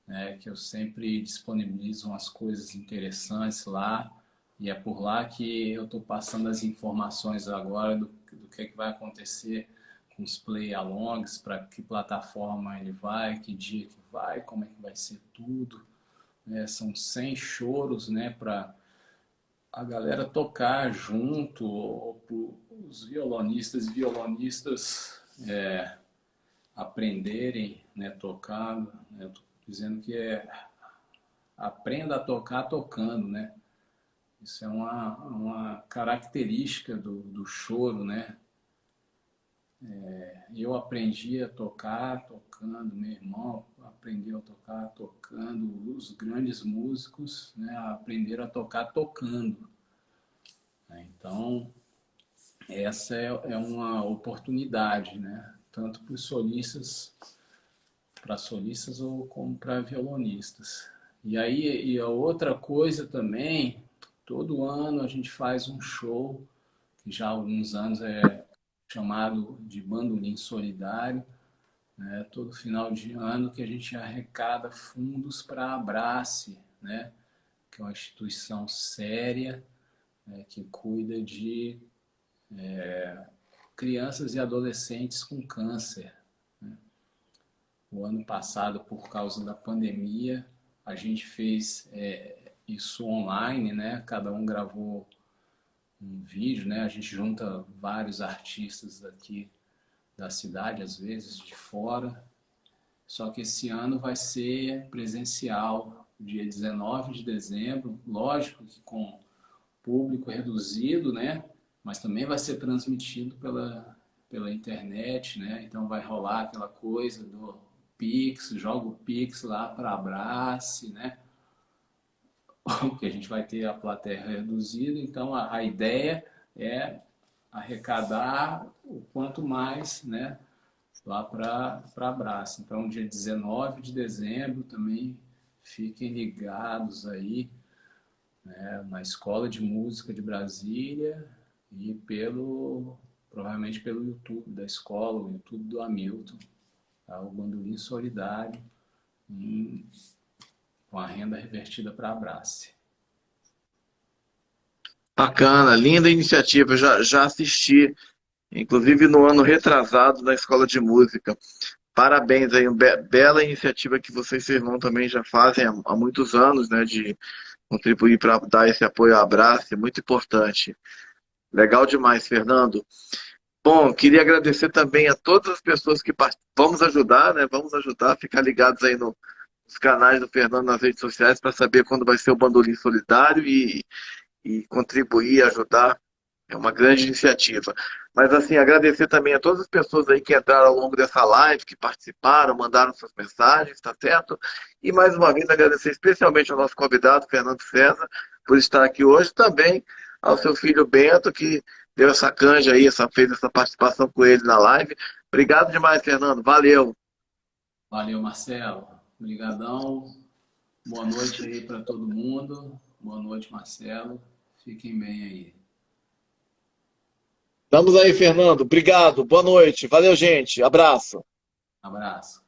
Speaker 2: né, que eu sempre disponibilizo umas coisas interessantes lá, e é por lá que eu estou passando as informações agora do que vai acontecer com os play-alongs, para que plataforma ele vai, que dia que vai, como é que vai ser tudo. São 100 choros, né, para a galera tocar junto, ou os violonistas e violonistas aprenderem, né, tocar, né, dizendo que aprenda a tocar tocando, né? Isso é uma característica do choro, né? Eu aprendi a tocar tocando, meu irmão aprendeu a tocar tocando, os grandes músicos, né, aprenderam a tocar tocando. Então, essa é uma oportunidade, né? Tanto para solistas ou como para violonistas. E aí, e a outra coisa também, todo ano a gente faz um show, que já há alguns anos é chamado de Bandolim Solidário, né? Todo final de ano que a gente arrecada fundos para a Abrace, né? Que é uma instituição séria, né? Que cuida de crianças e adolescentes com câncer. O ano passado, por causa da pandemia, a gente fez isso online, né? Cada um gravou um vídeo, né? A gente junta vários artistas aqui da cidade, às vezes de fora. Só que esse ano vai ser presencial, dia 19 de dezembro, lógico que com público reduzido, né? Mas também vai ser transmitido pela internet, né? Então vai rolar aquela coisa do Pix, joga o Pix lá para a Abrace, né? Que a gente vai ter a plateia reduzida, então a ideia é arrecadar o quanto mais, né, lá para a Abrace. Então, dia 19 de dezembro também fiquem ligados aí, né, na Escola de Música de Brasília e provavelmente pelo YouTube da escola, o YouTube do Hamilton, tá? O Bandolim Solidário, com a renda revertida para a Abrace.
Speaker 1: Bacana, linda iniciativa. Já assisti, inclusive no ano retrasado, na Escola de Música. Parabéns aí, uma bela iniciativa que você e seu irmão também já fazem há muitos anos, né? De contribuir para dar esse apoio à Abraço, é muito importante. Legal demais, Fernando. Bom, queria agradecer também a todas as pessoas que vamos ajudar, né? Vamos ajudar, ficar ligados aí nos canais do Fernando nas redes sociais para saber quando vai ser o Bandolim Solidário e contribuir, ajudar. É uma grande iniciativa. Mas assim, agradecer também a todas as pessoas aí que entraram ao longo dessa live, que participaram, mandaram suas mensagens, tá certo? E mais uma vez agradecer especialmente ao nosso convidado, Fernando César, por estar aqui hoje, também ao seu filho Bento, que deu essa canja aí, fez essa participação com ele na live. Obrigado demais, Fernando. Valeu.
Speaker 2: Valeu, Marcelo. Obrigadão. Boa noite aí para todo mundo. Boa noite, Marcelo. Fiquem bem aí.
Speaker 1: Estamos aí, Fernando. Obrigado. Boa noite. Valeu, gente. Abraço.
Speaker 2: Abraço.